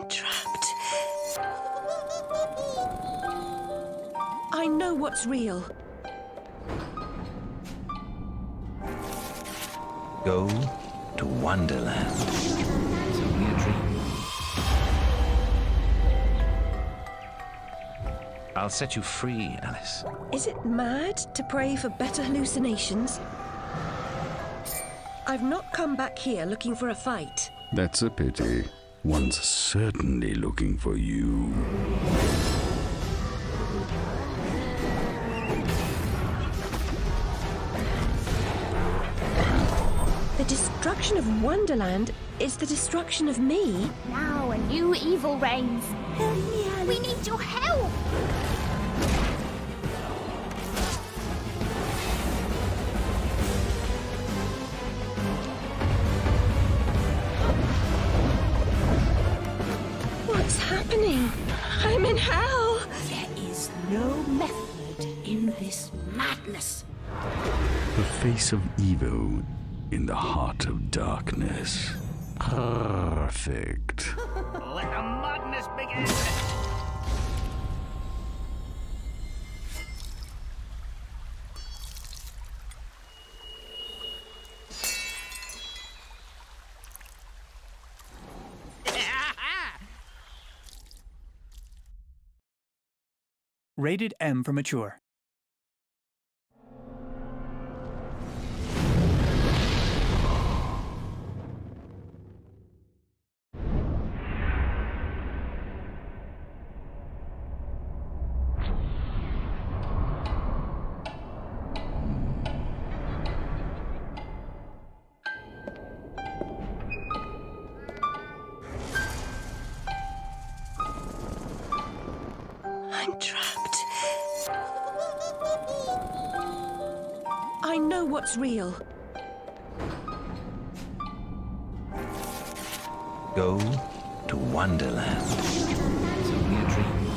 I'm trapped. I know what's real. Go to Wonderland. It's only a dream. I'll set you free, Alice. Is it mad to pray for better hallucinations? I've not come back here looking for a fight. That's a pity. One's certainly looking for you. The destruction of Wonderland is the destruction of me. Now a new evil reigns. Help me, Alice. We need your help! What's happening? I'm in hell. There is no method in this madness. The face of evil in the heart of darkness. Perfect. Let the madness begin! Rated M for mature. I'm trapped. I know what's real. Go to Wonderland. It's only a dream.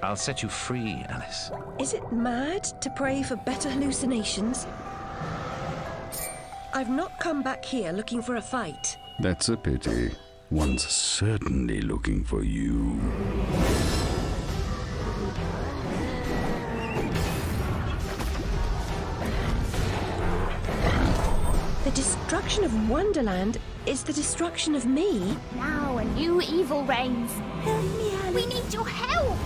I'll set you free, Alice. Is it mad to pray for better hallucinations? I've not come back here looking for a fight. That's a pity. One's certainly looking for you. The destruction of Wonderland is the destruction of me. Now a new evil reigns. Help me, Alice. We need your help!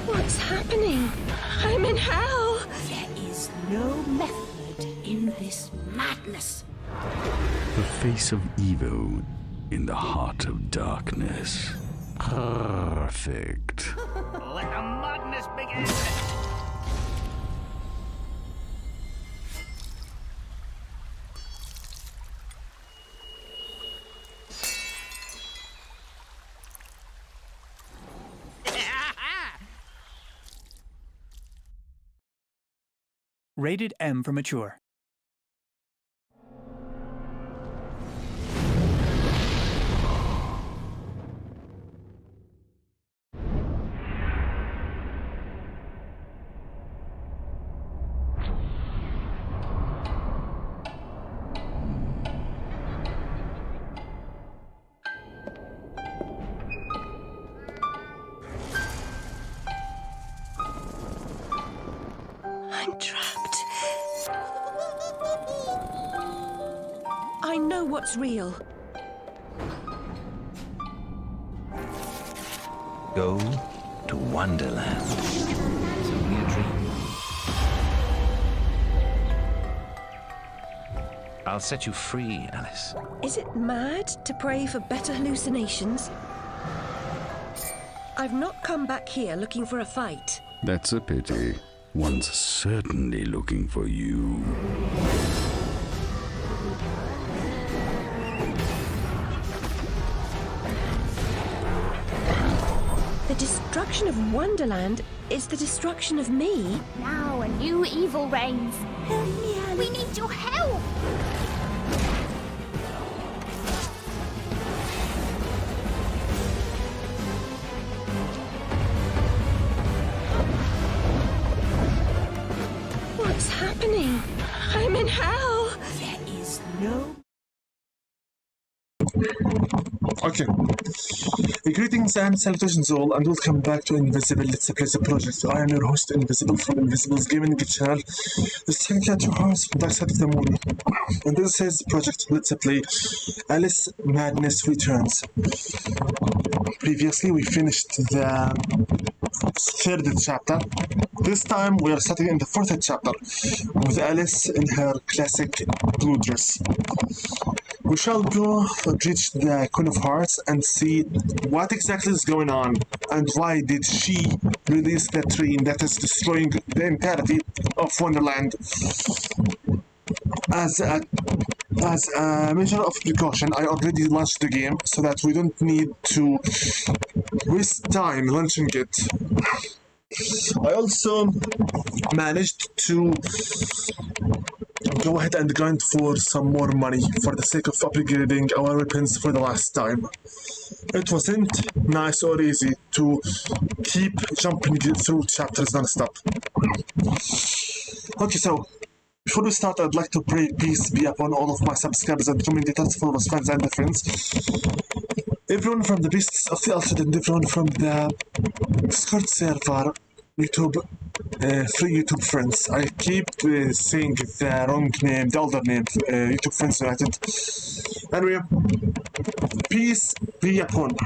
What's happening? I'm in hell. There is no method in this madness. The face of evil in the heart of darkness. Perfect. Let the madness begin! Rated M for mature. I'm trapped. I know what's real. Go to Wonderland. It's only a dream. I'll set you free, Alice. Is it mad to pray for better hallucinations? I've not come back here looking for a fight. That's a pity. One's certainly looking for you. The destruction of Wonderland is the destruction of me. Now a new evil reigns. Help me, Alice. We need your help! How? There is no Okay. Greetings and salutations all, and welcome back to Invisible Let's Play the Project. I am your host, Invisible, from Invisible's Gaming channel. This is Cat Your Horse from Dark Side of the Moon. And this is Project Let's Play Alice Madness Returns. Previously, we finished the third chapter. This time, we are starting in the fourth chapter with Alice in her classic blue dress. We shall go reach the Queen of Hearts and see what exactly is going on and why did she release that train that is destroying the entirety of Wonderland. As a measure of precaution, I already launched the game so that we don't need to waste time launching it. I also managed to go ahead and grind for some more money for the sake of upgrading our weapons for the last time. It wasn't nice or easy to keep jumping through chapters non-stop. Okay, so before we start, I'd like to pray peace be upon all of my subscribers and commentators, followers, fans, and friends. Everyone from the Beasts of the Alphabet and everyone from the Discord server, YouTube, free YouTube friends. I keep saying the wrong name, the older name, YouTube Friends United. Anyway, peace be upon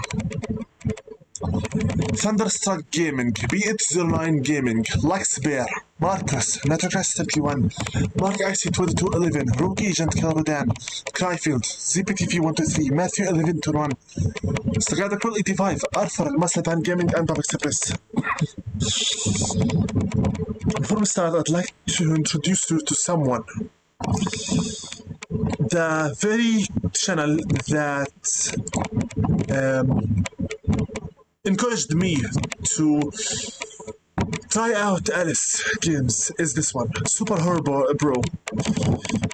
Thunderstruck Gaming, Be It Zerline Gaming, Lux Bear, Marcus, Naturcast71, Mark IC2211, Rogue Agent Caradan, Cryfield, ZPTV123, Matthew 1121, Sagada 85, Arthur, Maslapan Gaming, and Bob Express. Before we start, I'd like to introduce you to someone. The very channel that encouraged me to try out Alice games is this one, Super Horror Bro.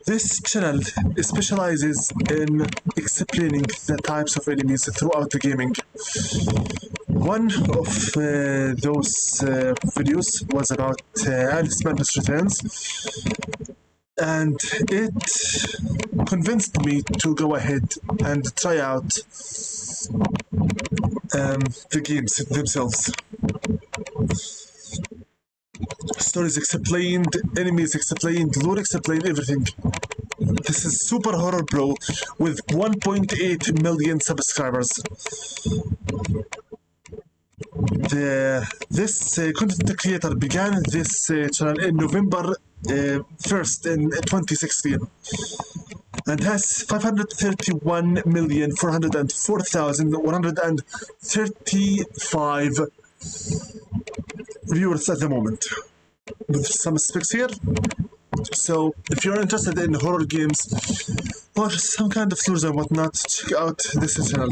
This channel specializes in explaining the types of enemies throughout the gaming. One of those videos was about Alice Madness Returns, and it convinced me to go ahead and try out the games themselves. Stories explained, enemies explained, lore explained, everything. This is Super Horror Bro with 1.8 million subscribers. This content creator began this channel in November 1st in 2016 and has 531,404,135 viewers at the moment, with some specs here. So if you're interested in horror games or some kind of lures and whatnot, check out this channel.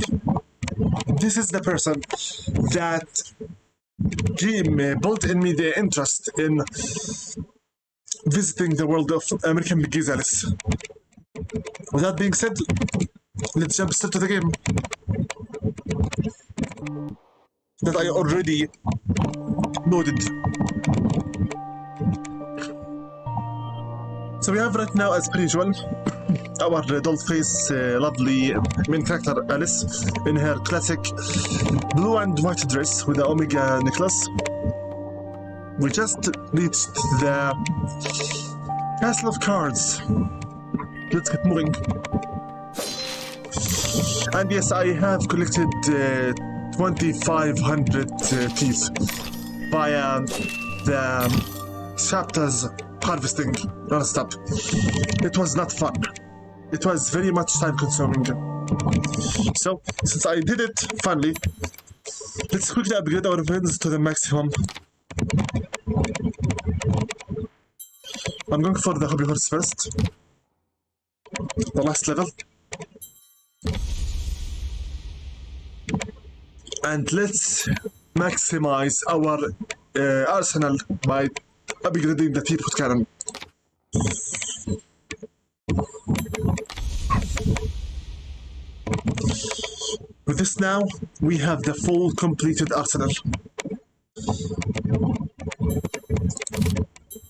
This is the person that built in me the interest in visiting the world of American McGee's Alice. With that being said, let's jump straight to the game that I already loaded. So we have right now, as per usual, our doll-face, lovely main character Alice in her classic blue and white dress with the Omega necklace. We just reached the Castle of Cards. Let's get moving. And yes, I have collected 2,500 teeth via the chapters harvesting non-stop. It was not fun. It was very much time-consuming. So, since I did it finally, let's quickly upgrade our weapons to the maximum. I'm going for the hobby horse first. The last level. And let's maximize our arsenal by upgrading the teapot cannon. With this now, we have the full completed arsenal.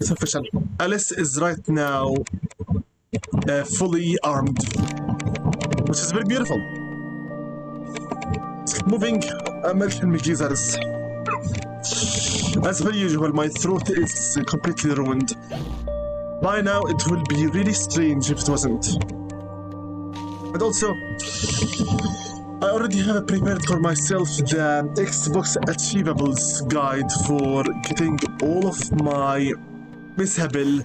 It's official. Alice is right now fully armed, which is very beautiful. Let's keep moving. American McGee, that is. As per usual, my throat is completely ruined. By now, it will be really strange if it wasn't. And also, I already have prepared for myself the Xbox Achievables guide for getting all of my missable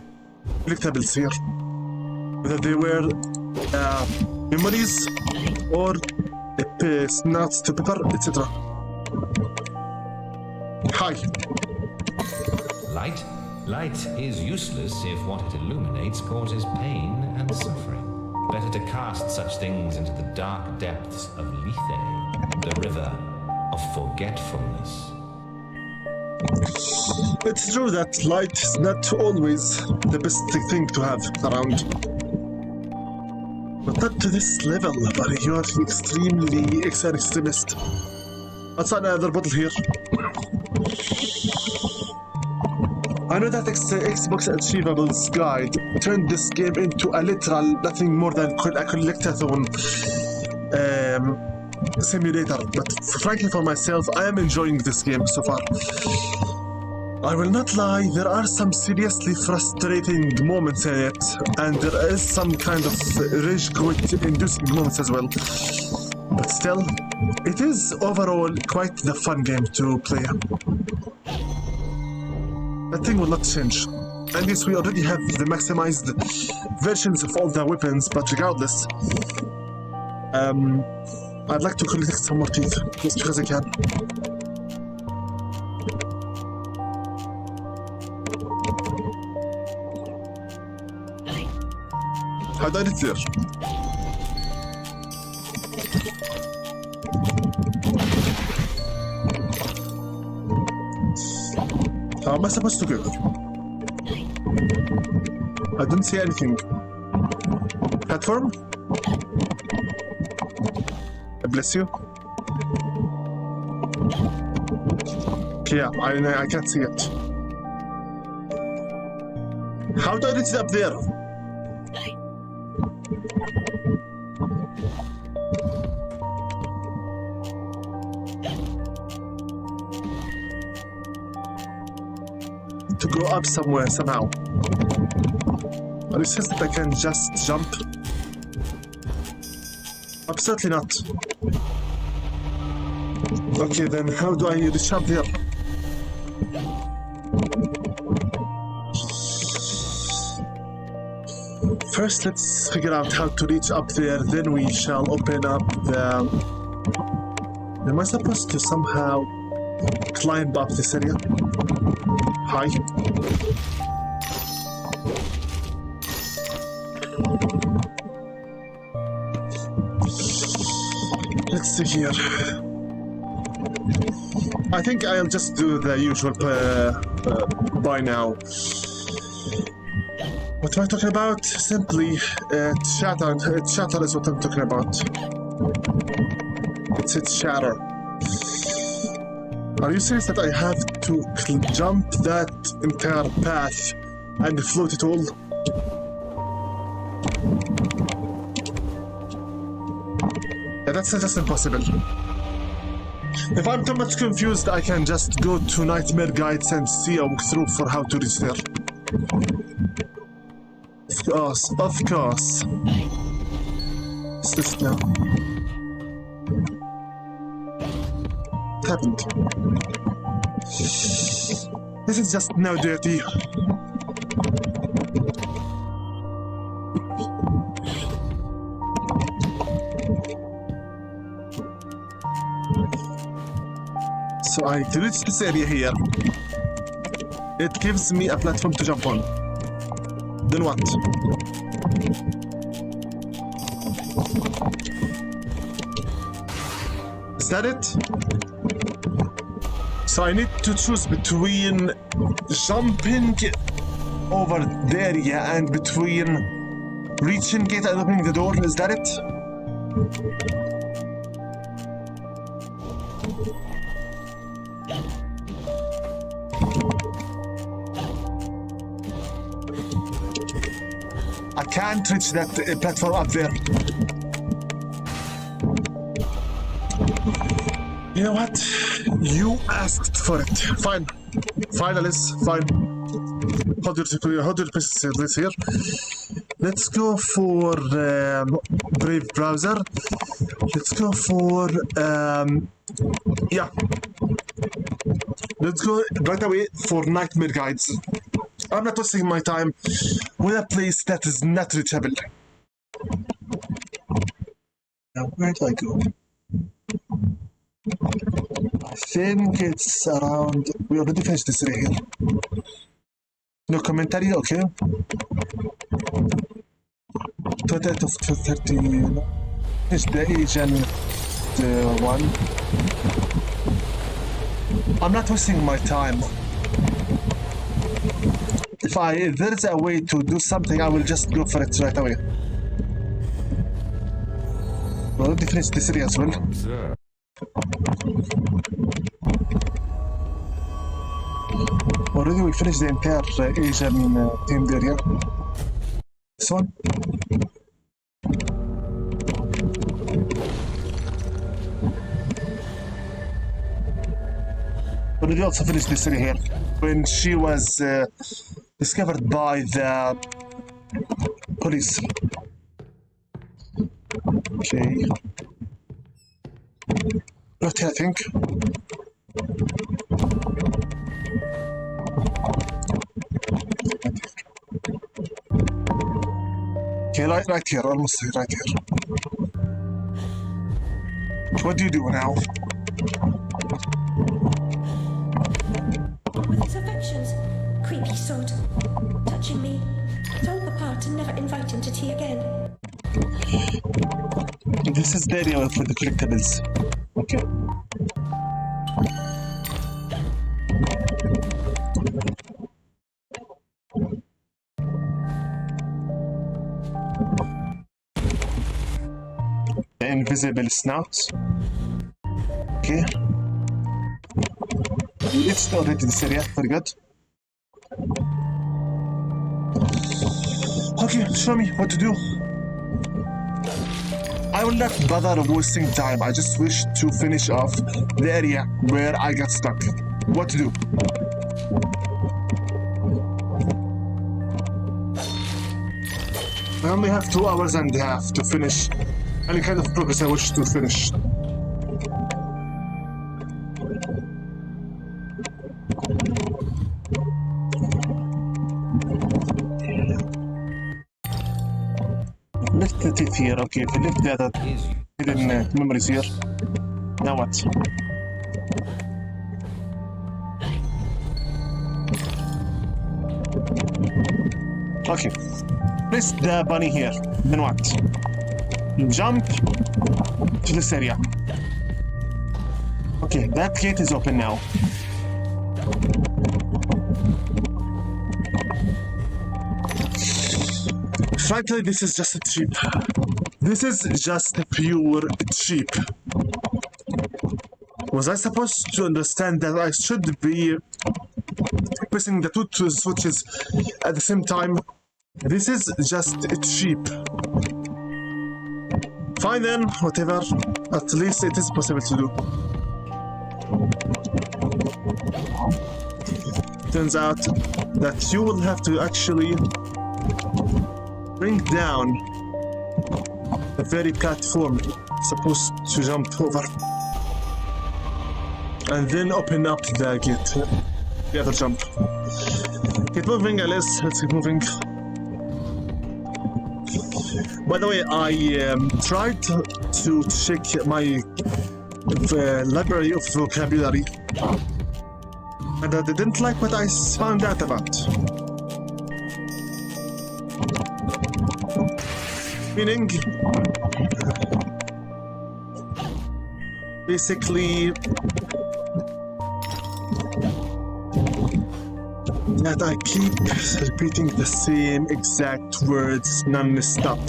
collectables here. Whether they were memories or nuts to pepper, etc. Hi. Light is useless if what it illuminates causes pain and suffering. Better to cast such things into the dark depths of Lethe, the river of forgetfulness. It's true that light is not always the best thing to have around. But not to this level, buddy. You are extremely an extremist. Let's add another bottle here. I know that Xbox Achievables guide turned this game into a literal nothing more than a collectathon simulator, but frankly for myself, I am enjoying this game so far. I will not lie, there are some seriously frustrating moments in it, and there is some kind of rage quit inducing moments as well. But still, it is overall quite the fun game to play. That thing will not change. And yes, we already have the maximized versions of all the weapons, but regardless, I'd like to collect some more teeth, just because I can. How did I get there? How am I supposed to go? I didn't see anything. Platform? Bless you. Okay, yeah, I can't see it. How do I reach it up there? To go up somewhere somehow. But it says that I can just jump. Absolutely not. Okay, then how do I reach up there? First, let's figure out how to reach up there, then we shall open up the... Am I supposed to somehow climb up this area? Hi. Let's see here. I think I'll just do the usual by now. What am I talking about? Simply shatter is what I'm talking about. It's shatter. Are you serious that I have to jump that entire path and float it all? Yeah, that's just impossible. If I'm too much confused, I can just go to Nightmare Guides and see a walkthrough for how to reach there. Of course. What's this now? What happened? This is just now dirty. So I reach this area here. It gives me a platform to jump on. Then what? Is that it? So I need to choose between jumping over the area and between reaching it and opening the door. Is that it? I can't reach that platform up there. You know what? You asked for it. Fine. Fine, Alice. Fine. Hold your pieces here. Let's go for Brave Browser. Let's go for yeah. Let's go right away for Nightmare Guides. I'm not wasting my time with a place that is not reachable. Now, where do I go? I think it's around. We already finished this right here. No commentary, okay. 20 out of 30. It's the Asian one. I'm not wasting my time. If there is a way to do something, I will just go for it right away. We already finished this area as well. Already we finished the entire Asian themed area. This one. Already also finished this area here. When she was discovered by the police. Okay. Right here, I think. Okay, right here, almost right here. What do you do now? With his affections, creepy sod, touching me, told Papa to never invite him to tea again. This is the area for the collectables. Okay. The invisible snout. Okay. It's already this area. Very good. Okay, show me what to do. I will not bother wasting time. I just wish to finish off the area where I got stuck. What to do? I only have 2 hours and a half to finish any kind of progress I wish to finish. Left the teeth here, okay. If you left the other hidden memories here. Now what? Okay. Press the bunny here. Then what? Jump to this area. Okay, that gate is open now. Frankly, this is just cheap. This is just pure cheap. Was I supposed to understand that I should be pressing the 2 switches at the same time? This is just cheap. Fine then, whatever. At least it is possible to do. Turns out that you will have to actually bring down the very platform supposed to jump over. And then open up the gate. The other jump. Keep moving, Alice. Let's keep moving. By the way, I tried to check my library of vocabulary, and I didn't like what I found out about. Meaning, basically, that I keep repeating the same exact words non-stop.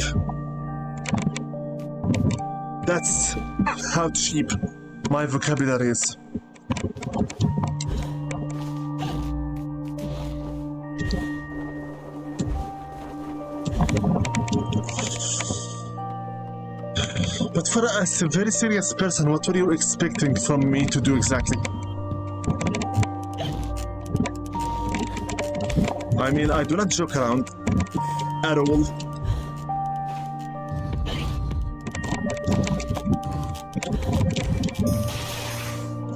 That's how cheap my vocabulary is. But for a very serious person, what were you expecting from me to do exactly? I mean, I do not joke around at all.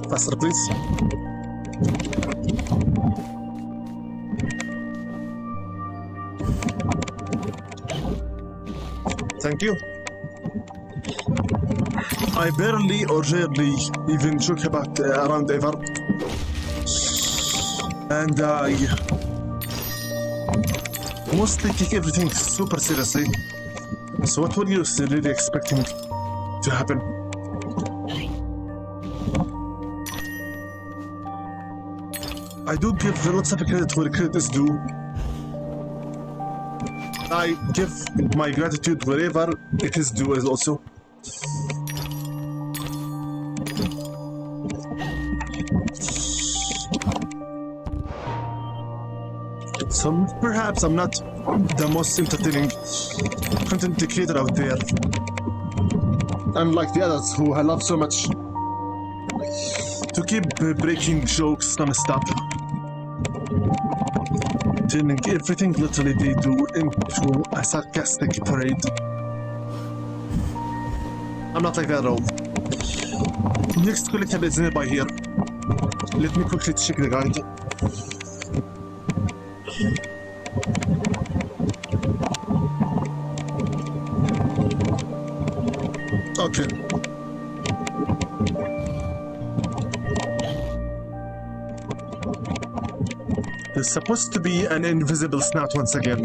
Faster, please. Thank you. I barely or rarely even joke about around ever. And I mostly take everything super seriously. So what were you really expecting to happen? I do give lots of credit where credit is due. I give my gratitude wherever it is due as also. So perhaps I'm not the most entertaining content creator out there. Unlike the others who I love so much to keep breaking jokes non-stop. Turning everything literally they do into a sarcastic parade. I'm not like that at all. Next collectible is nearby here. Let me quickly check the guide. Okay. There's supposed to be an invisible snout once again.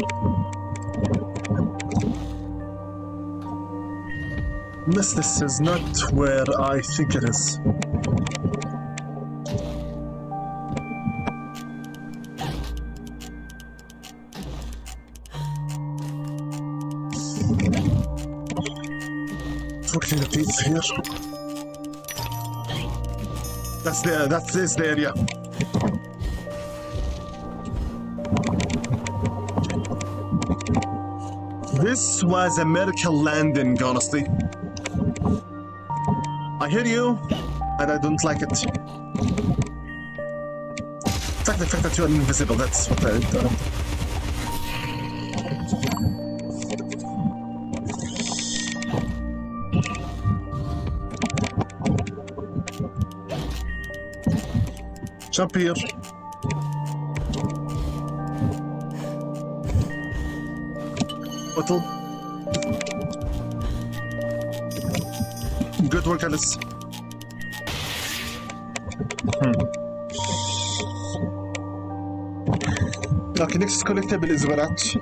Unless this is not where I think it is. Quickly repeat here. That's the area. This was a miracle landing, honestly. I hear you, and I don't like it. It's like the fact that you're invisible, that's what I don't. Jump here. Bottle. Good work, Alice. Okay, next collectible is where at?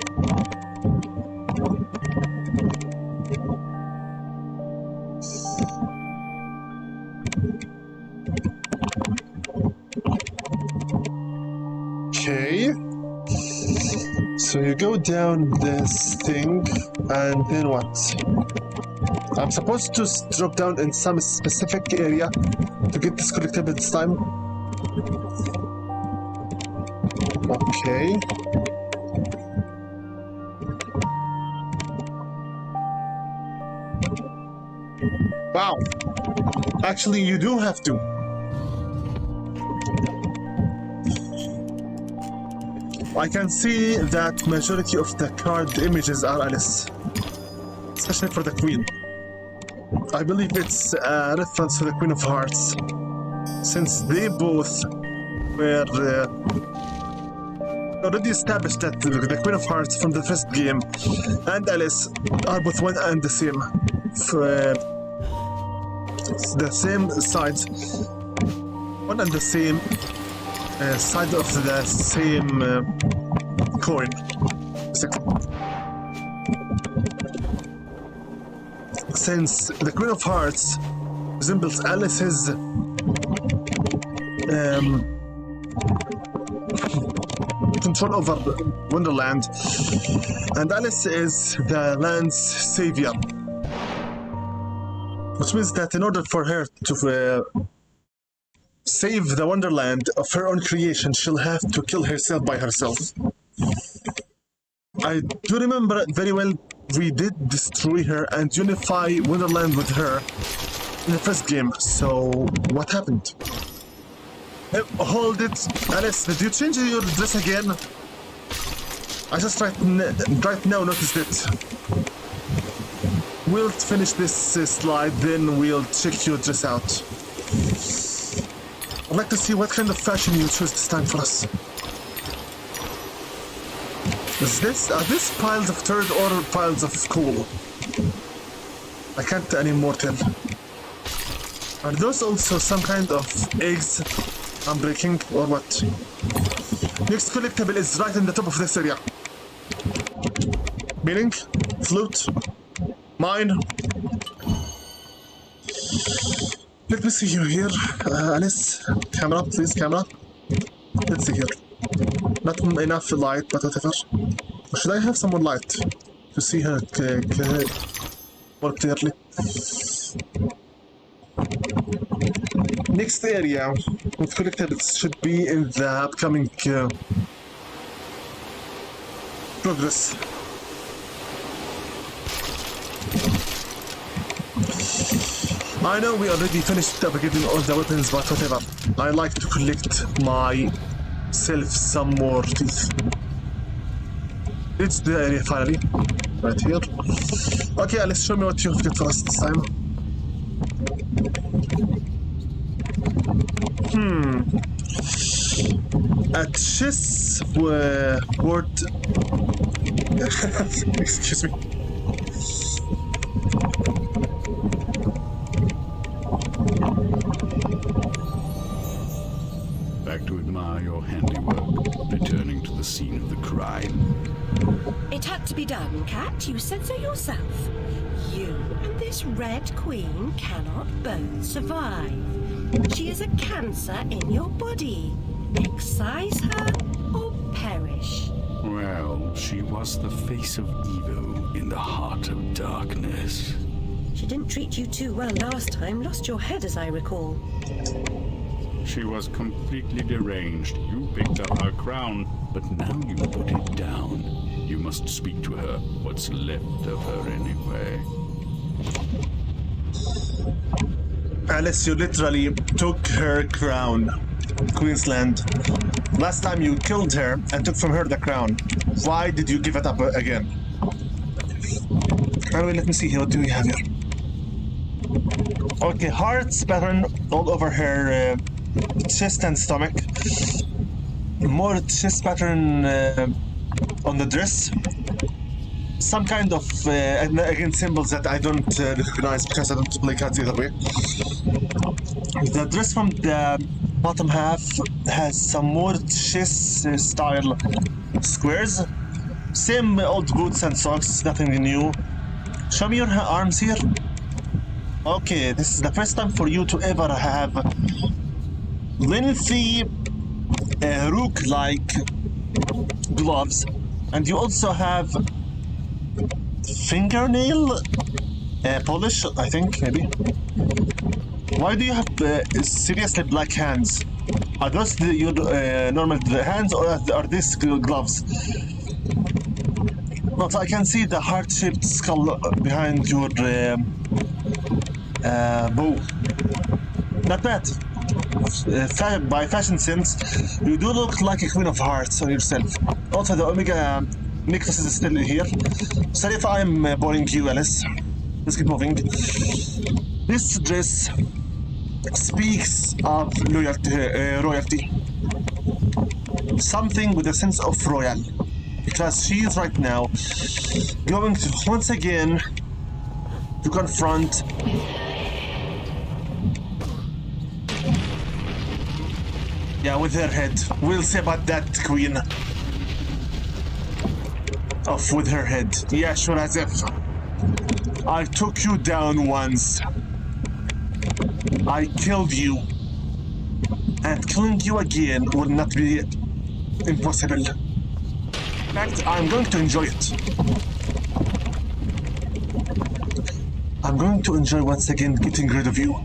Okay. So you go down this thing, and then what? I'm supposed to drop down in some specific area to get this collectible this time. Okay. Wow. Actually, you do have to. I can see that majority of the card images are Alice, especially for the Queen. I believe it's a reference to the Queen of Hearts, since they both were already established that the Queen of Hearts from the first game and Alice are both one and the same. The same sides, one and the same side of the same coin. Since the Queen of Hearts resembles Alice's control over Wonderland, and Alice is the land's savior, which means that in order for her to save the Wonderland of her own creation, she'll have to kill herself by herself. I do remember very well we did destroy her and unify Wonderland with her in the first game. So what happened? Hold it, Alice. Did you change your dress again? I just right now noticed it. We'll finish this slide, then we'll check your dress out. I'd like to see what kind of fashion you choose this time for us. Are this piles of turd or piles of coal? I can't anymore tell. Are those also some kind of eggs I'm breaking or what? Next collectible is right in the top of this area. Meaning? Flute? Mine? Let me see you here. Alice, camera, please, camera. Let's see here. Not enough light, but whatever. Should I have some more light to see her more clearly? Next area with collectibles should be in the upcoming progress. I know we already finished getting all the weapons, but whatever. I like to collect myself some more teeth. It's the area finally, right here. Okay, let's show me what you've got for us this time. A chess word. Excuse me. Back to admire your handiwork, returning to the scene of the crime. It had to be done, Cat. You said so yourself. You and this Red Queen cannot both survive. She is a cancer in your body. Excise her or perish. Well, she was the face of evil in the heart of darkness. She didn't treat you too well last time. Lost your head, as I recall. She was completely deranged. You picked up her crown, but now you put it down. You must speak to her. What's left of her anyway? Alice, you literally took her crown, Queensland. Last time you killed her and took from her the crown. Why did you give it up again? Anyway, let me see here. What do we have here? Okay, hearts pattern all over her chest and stomach. More chest pattern on the dress. Some kind of, again, symbols that I don't recognize because I don't play cards either way. The dress from the bottom half has some more chess style squares. Same old boots and socks, nothing new. Show me your arms here. Okay, this is the first time for you to ever have lengthy rook-like gloves. And you also have fingernail polish, I think, maybe. Why do you have seriously black hands? Are those your normal hands or are these gloves? But I can see the heart-shaped skull behind your bow. Not bad. By fashion sense, you do look like a queen of hearts on yourself. Also, the Omega necklace is still here. Sorry if I'm boring you, Alice. Let's keep moving. This dress speaks of royalty. Something with a sense of royal. Because she is right now going to once again to confront with her head. We'll see about that, Queen. Off with her head. Yeah, sure, as if I took you down once. I killed you. And killing you again will not be impossible. In fact, I'm going to enjoy it. I'm going to enjoy once again getting rid of you.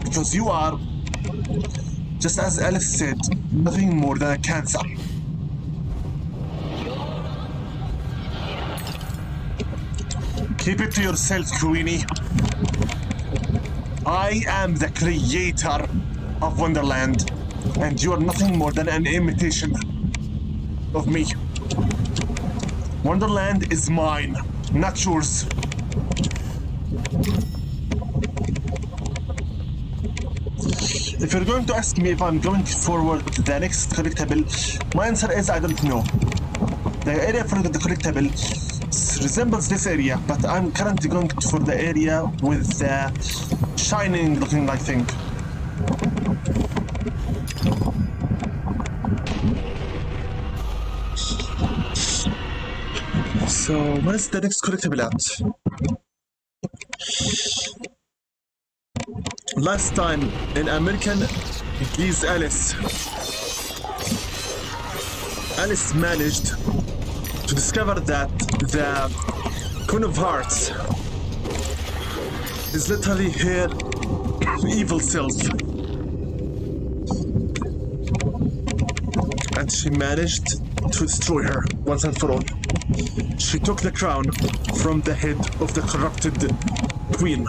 Because you are, just as Alice said, nothing more than a cancer Keep it to yourself, Queenie. I am the creator of Wonderland, and you are nothing more than an imitation of me. Wonderland is mine, not yours. If you're going to ask me if I'm going forward with the next collectible, my answer is I don't know. The area for the collectible resembles this area, but I'm currently going for the area with the shining looking like thing. So, what is the next collectible at? Last time in American McGee's Alice managed to discover that the Queen of Hearts is literally her evil self. And she managed to destroy her once and for all. She took the crown from the head of the corrupted queen.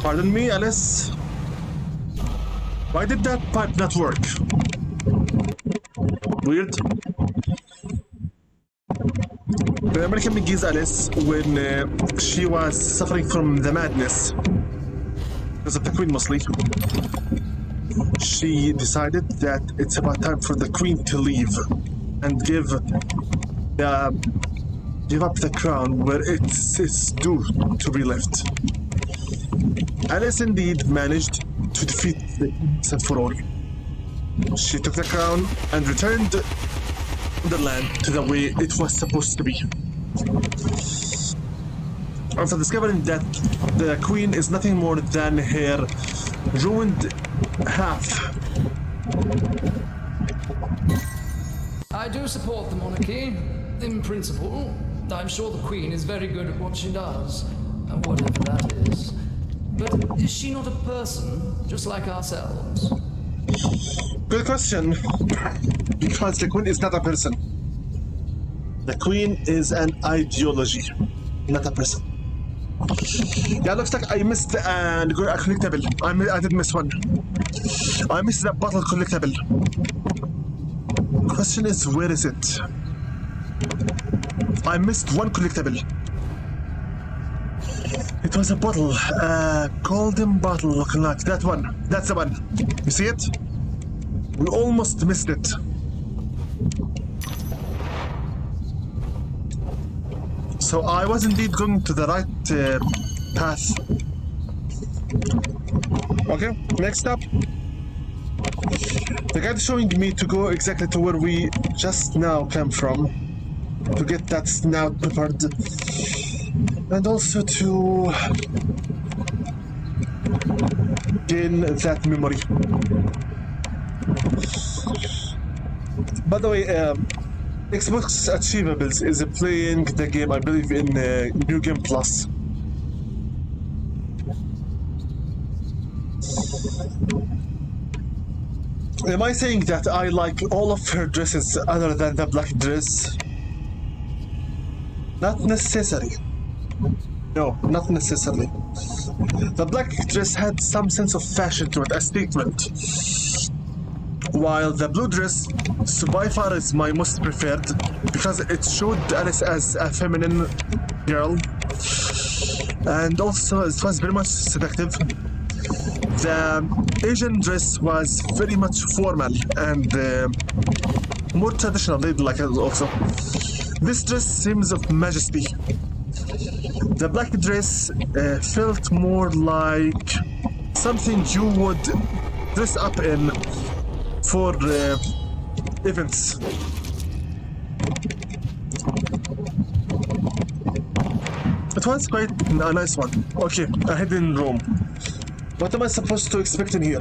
Pardon me, Alice? Why did that pipe not work? Weird. The American McGee's Alice, when she was suffering from the madness, because of the queen mostly, she decided that it's about time for the queen to leave and give up the crown where it's due to be left. Alice indeed managed to defeat the once and for all. She took the crown and returned the land to the way it was supposed to be. After discovering that the queen is nothing more than her ruined half. I do support the monarchy, in principle. I'm sure the queen is very good at what she does, whatever that is. But is she not a person, just like ourselves? Good question. Because the queen is not a person. The queen is an ideology, not a person. Yeah, looks like I missed a collectible. I did miss one. I missed the bottle collectible. Question is, where is it? I missed one collectible. It was a bottle, a golden bottle looking like that one. That's the one. You see it? We almost missed it. So I was indeed going to the right path. Okay, next up. The guide is showing me to go exactly to where we just now came from to get that snout prepared. And also to gain that memory. By the way, XboxAchieables is playing the game, I believe, in New Game Plus. Am I saying that I like all of her dresses other than the black dress? Not necessary. No, not necessarily. The black dress had some sense of fashion to it, a statement. While the blue dress, by far, is my most preferred because it showed Alice as a feminine girl. And also, it was very much seductive. The Asian dress was very much formal and more traditional, like also. This dress seems of majesty. The black dress felt more like something you would dress up in for events. It was quite a nice one. Okay, a hidden room. What am I supposed to expect in here?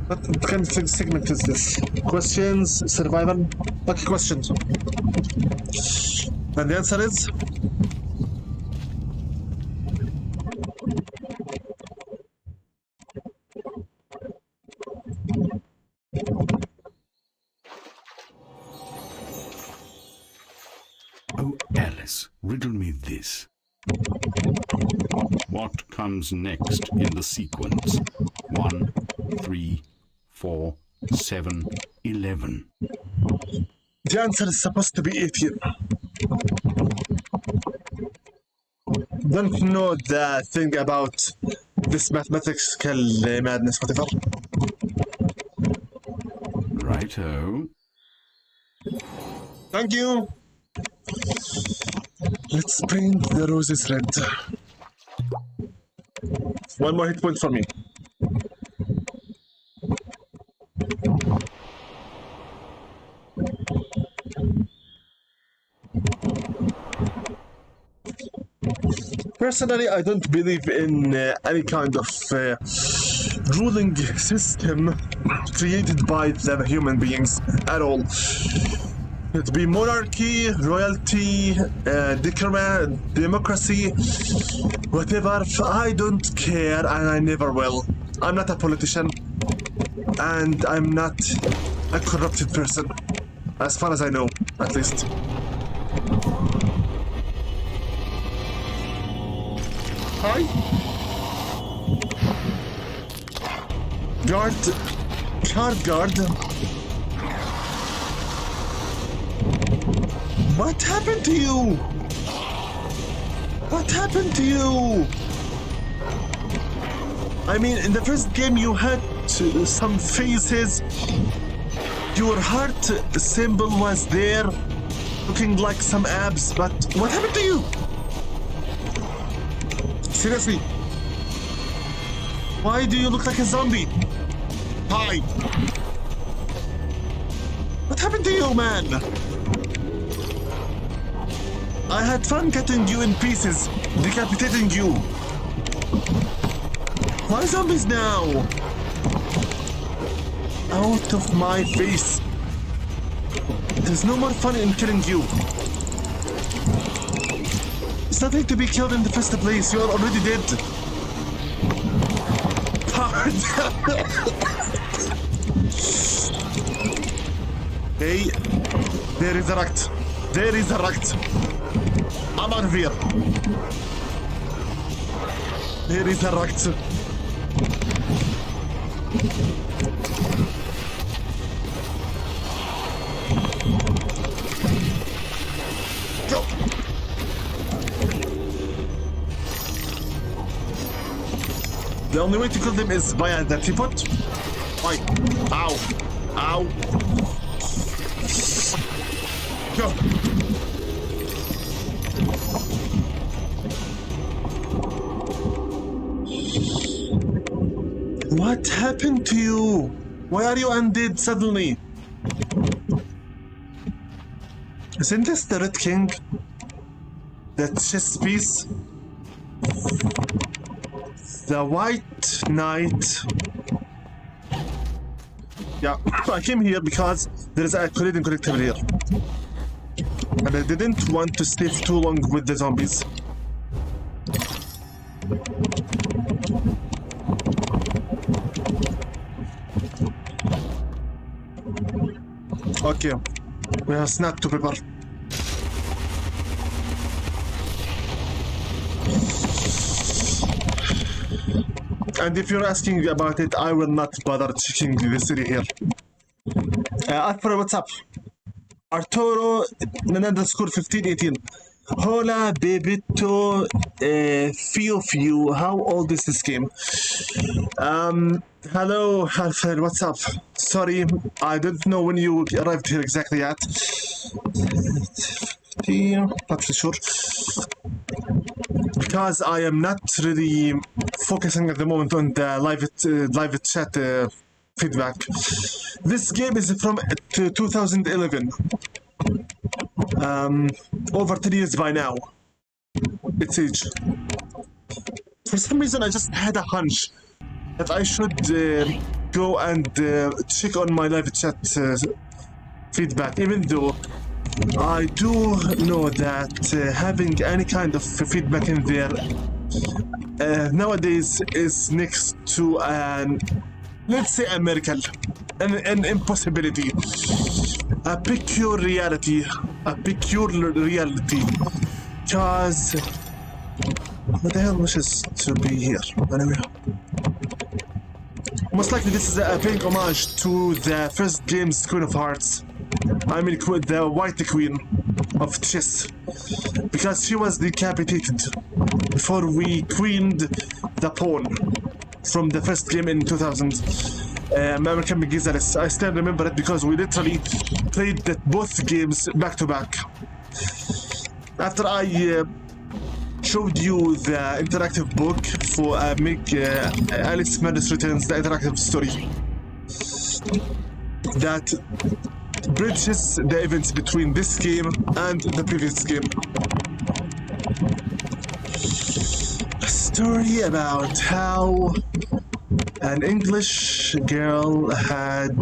What kind of segment is this? Questions? Survival? Okay, questions. And the answer is... Riddle me this. What comes next in the sequence? 1, 3, 4, 7, 11. The answer is supposed to be 18. Don't know the thing about this mathematical madness, whatever. Righto. Thank you. Let's paint the roses red. One more hit point for me. Personally, I don't believe in any kind of ruling system created by the human beings at all. It be monarchy, royalty, democracy, whatever. I don't care, and I never will. I'm not a politician, and I'm not a corrupted person, as far as I know, at least. Hi. Guard. Card guard. What happened to you? What happened to you? I mean, in the first game you had some faces. Your heart symbol was there, looking like some abs, but what happened to you? Seriously? Why do you look like a zombie? Hi. What happened to you, man? I had fun cutting you in pieces, decapitating you. Why zombies now? Out of my face. There's no more fun in killing you. It's nothing to be killed in the first place. You are already dead. Hey, there is a rat. There is a rat. I'm out of here. There is a rat. Go. The only way to kill them is via the teapot. Why? Ow. Ow. Go. What happened to you? Why are you undead suddenly? Isn't this the Red King? That chess piece? The White Knight. Yeah, I came here because there is a collision collectible here. And I didn't want to stay too long with the zombies. Okay, we have snack to prepare. And if you're asking about it, I will not bother checking the city here. As for WhatsApp, Arturo _1518. Hola, Bebito, Few. How old is this game? Hello, Alfred, what's up? Sorry, I don't know when you arrived here exactly at. Not really sure. Because I am not really focusing at the moment on the live chat feedback. This game is from 2011. Over 3 years by now. Its age. For some reason, I just had a hunch that I should go and check on my live chat feedback, even though I do know that having any kind of feedback in there nowadays is next to an, let's say, a miracle, an impossibility, a peculiarity, Because what the hell wishes to be here? Anyway, most likely this is a paying homage to the first game's Queen of Hearts. I mean, the White Queen of Chess, because she was decapitated before we queened the pawn from the first game in 2000. American McGee. I still remember it because we literally played both games back to back. After I showed you the interactive book for Alice Madness Returns, the interactive story that bridges the events between this game and the previous game. A story about how an English girl had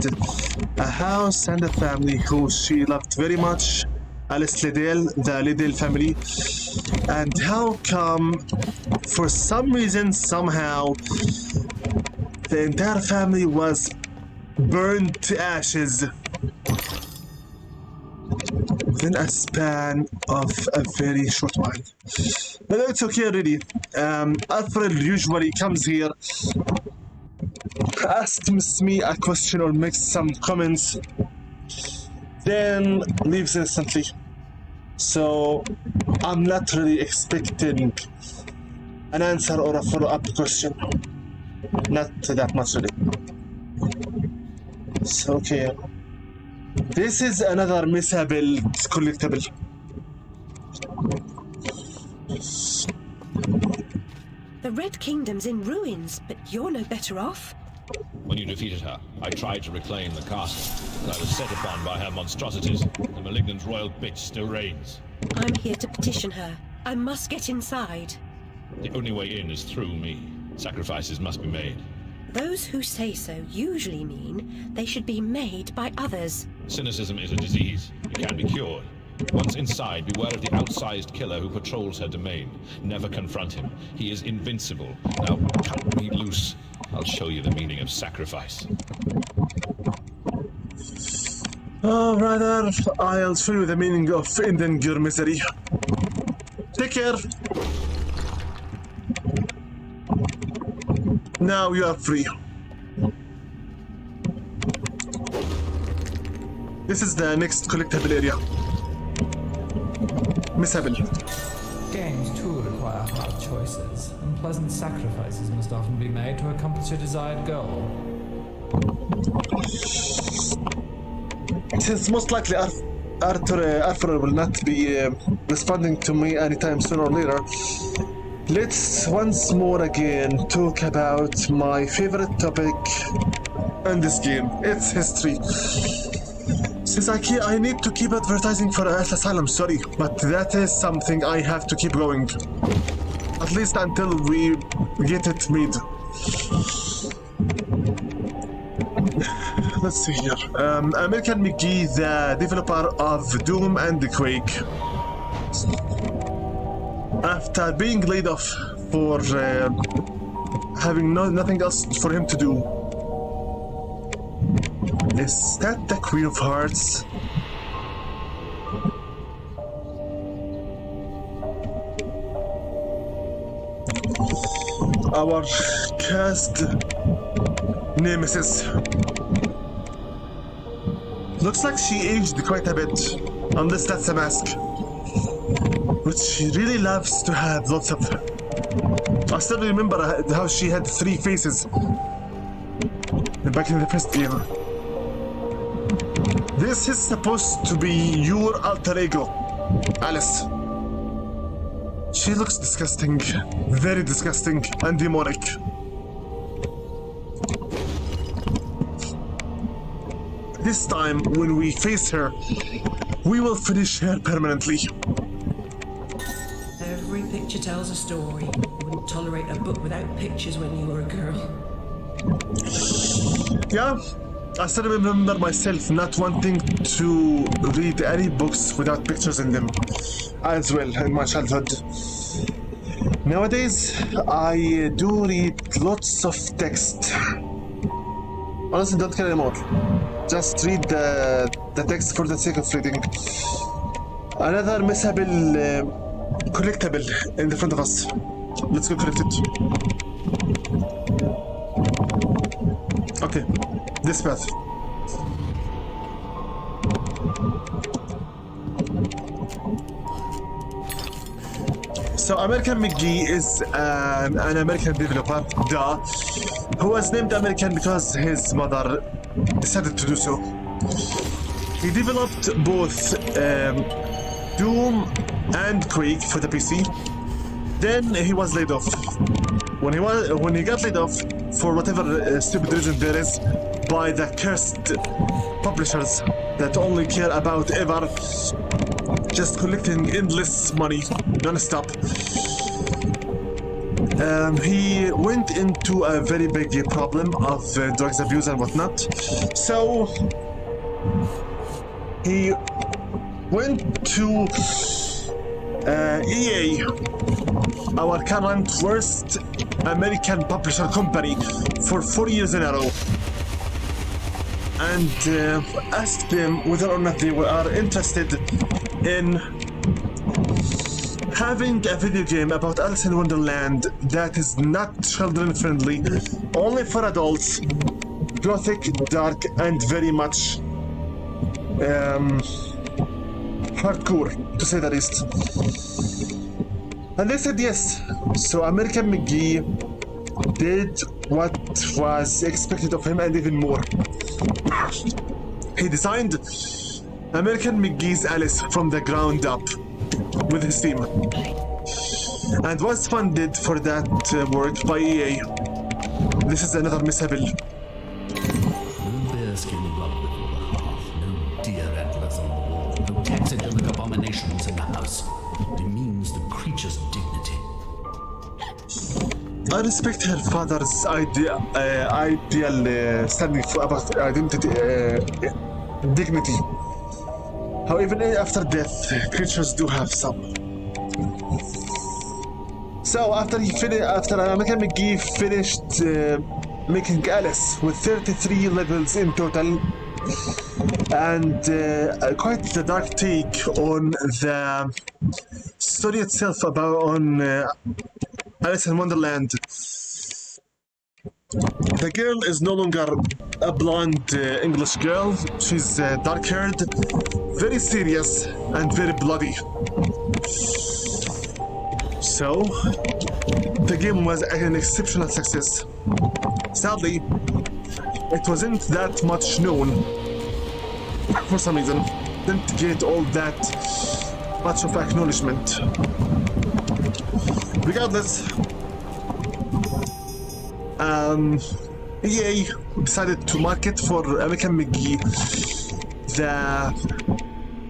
a house and a family who she loved very much, Alice Liddell, the Liddell family, and how come, for some reason, somehow, the entire family was burned to ashes within a span of a very short while. But it's okay, really. Alfred usually comes here, asks me a question or makes some comments, then leaves instantly. So I'm not really expecting an answer or a follow-up question. Not that much, really. So, okay. This is another missable collectible. The Red Kingdom's in ruins, but you're no better off. When you defeated her, I tried to reclaim the castle, but I was set upon by her monstrosities. The malignant royal bitch still reigns. I'm here to petition her. I must get inside. The only way in is through me. Sacrifices must be made. Those who say so usually mean they should be made by others. Cynicism is a disease. It can be cured. Once inside, beware of the outsized killer who patrols her domain. Never confront him. He is invincible. Now, cut me loose. I'll show you the meaning of sacrifice. Oh, rather, I'll show you the meaning of ending your misery. Take care. Now you are free. This is the next collectible area. Missable. Games too require hard choices, and pleasant sacrifices must often be made to accomplish a desired goal. Since most likely Arthur will not be responding to me anytime sooner or later, let's once more again talk about my favorite topic in this game. It's history. Since I need to keep advertising for Asylum, sorry, but that is something I have to keep going. At least until we get it made. Let's see here. American McGee, the developer of Doom and Quake, after being laid off for having nothing else for him to do. Is that the Queen of Hearts? Our cast nemesis. Looks like she aged quite a bit, unless that's a mask. But she really loves to have lots of... I still remember how she had 3 faces back in the first game. This is supposed to be your alter ego, Alice. She looks disgusting, very disgusting and demonic. This time, when we face her, we will finish her permanently. Every picture tells a story. You wouldn't tolerate a book without pictures when you were a girl. Yeah, I still remember myself not wanting to read any books without pictures in them as well in my childhood. Nowadays, I do read lots of text. Honestly, don't care anymore. Just read the text for the sake of reading. Another missable collectible in the front of us. Let's go collect it. Okay, this path. So American McGee is an American developer, who was named American because his mother decided to do so. He developed both Doom and Quake for the PC. Then he was laid off. When he got laid off, for whatever stupid reason there is, by the cursed publishers that only care about ever just collecting endless money non-stop. He went into a very big problem of drugs abuse and whatnot. So he went to EA, our current worst American publisher company, for 4 years in a row, and asked them whether or not they are interested in having a video game about Alice in Wonderland that is not children friendly, only for adults, gothic, dark, and very much hardcore, to say the least. And they said yes. So American McGee did what was expected of him and even more. He designed American McGee's Alice from the ground up with his team, and was funded for that work by EA. This is another mishap. No bearskin rug before the hearth, no deer antlers on the wall, no taxidermic abominations in the house. It demeans the creature's dignity. I respect her father's ideal standing for about identity, dignity. However, after death, creatures do have some. So after American McGee finished making Alice with 33 levels in total, and quite the dark take on the story itself on Alice in Wonderland. The girl is no longer a blonde English girl. She's dark-haired, very serious, and very bloody. So, the game was an exceptional success. Sadly, it wasn't that much known. For some reason, didn't get all that much of acknowledgement. Regardless, EA decided to market for American McGee the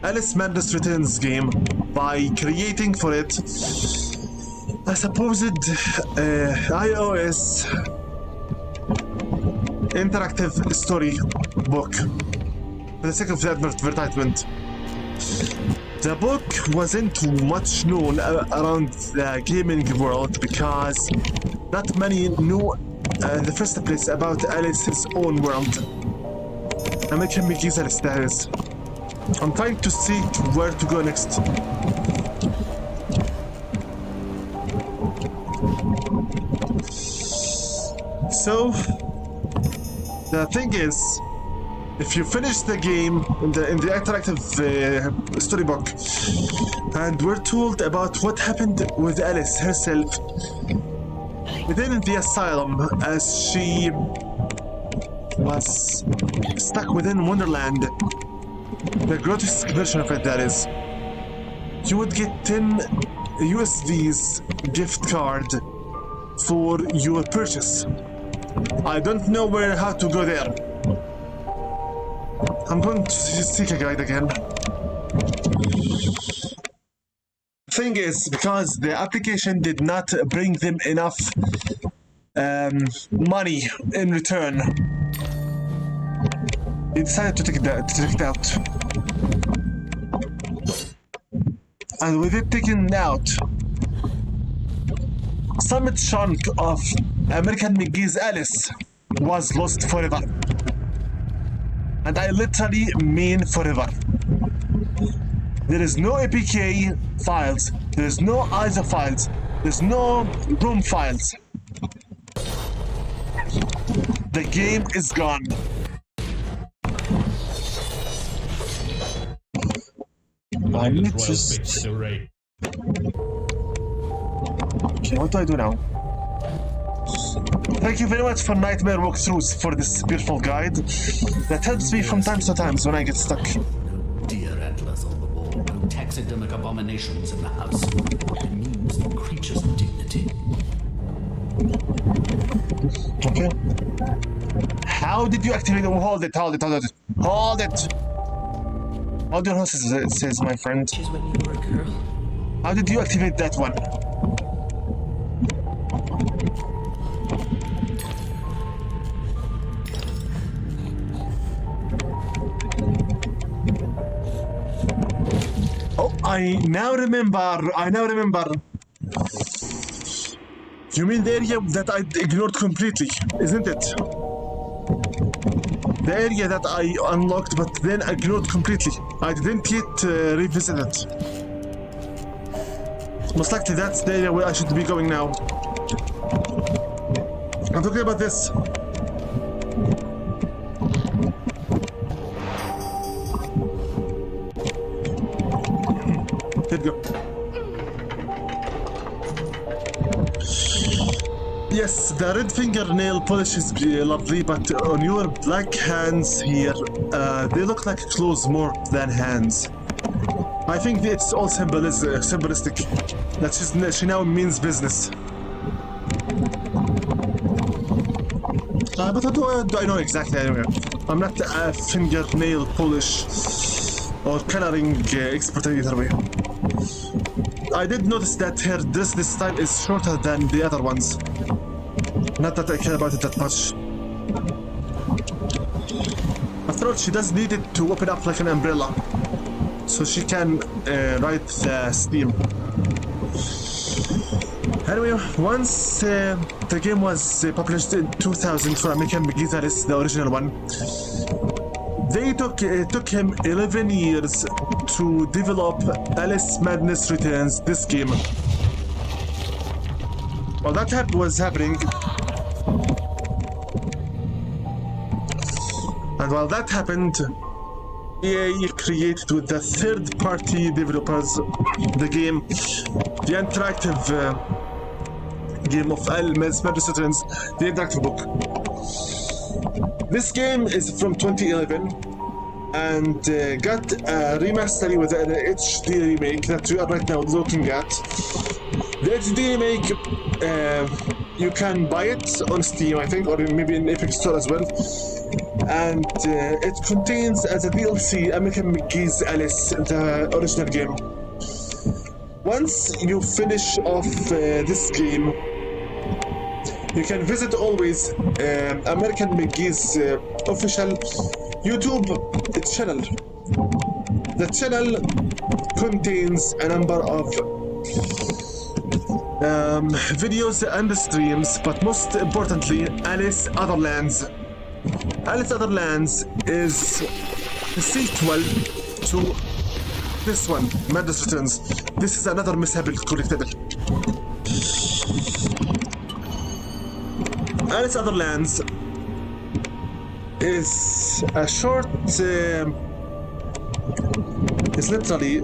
Alice Madness Returns game by creating for it a supposed iOS interactive story book for the sake of the advertisement. The book wasn't much known around the gaming world because not many knew in the first place about Alice's own world. American McGee's Alice, that is. I'm trying to see where to go next. So, the thing is, if you finish the game in the interactive storybook, and we're told about what happened with Alice herself within the asylum as she was stuck within Wonderland, the grotesque version of it, that is, you would get 10 USDs gift card for your purchase. I don't know how to go there. I'm going to seek a guide again. Thing is, because the application did not bring them enough money in return, they decided to take it out. And with it taken out, some chunk of American McGee's Alice was lost forever. And I literally mean forever. There is no APK files There's no ISO files. There's no room files. The game is gone. I need to... Okay, what do I do now? Thank you very much for Nightmare Walkthroughs for this beautiful guide. That helps me from time to time when I get stuck. No deer antlers on the wall, no taxidermic abominations in the house. It means the creature's dignity. Okay. How did you activate it? Hold it. Hold your horses, it says my friend. Which is when you were a girl. How did you activate that one? Oh, I now remember. You mean the area that I ignored completely, isn't it? The area that I unlocked but then ignored completely. I didn't yet revisit it. Most likely that's the area where I should be going now. I'm talking about this. Here we go. Yes, the red fingernail polish is lovely, but on your black hands here, they look like claws more than hands. I think it's all symbolistic. That she now means business. But how do I know exactly anyway? I'm not a fingernail polish or coloring expert either way. I did notice that her dress this time is shorter than the other ones. Not that I care about it that much. After all, she does need it to open up like an umbrella, so she can ride the steam. Anyway, once the game was published in 2000 for American McGee, that is the original one, it took him 11 years to develop Alice Madness Returns, this game. While that was happening, and while that happened, EA created with the third-party developers the game, the interactive game of Alice Madness Returns, the interactive book. This game is from 2011 and got a remaster with an HD remake that we are right now looking at. The HD remake, you can buy it on Steam, I think, or maybe in Epic Store as well. And it contains as a DLC American McGee's Alice, the original game. Once you finish off this game, you can visit always American McGee's official YouTube channel. The channel contains a number of videos and streams, but most importantly, Alice Otherlands. Alice Otherlands is a sequel to this one, Madness Returns. This is another mishable collectible. Alice Otherlands is a short, it's literally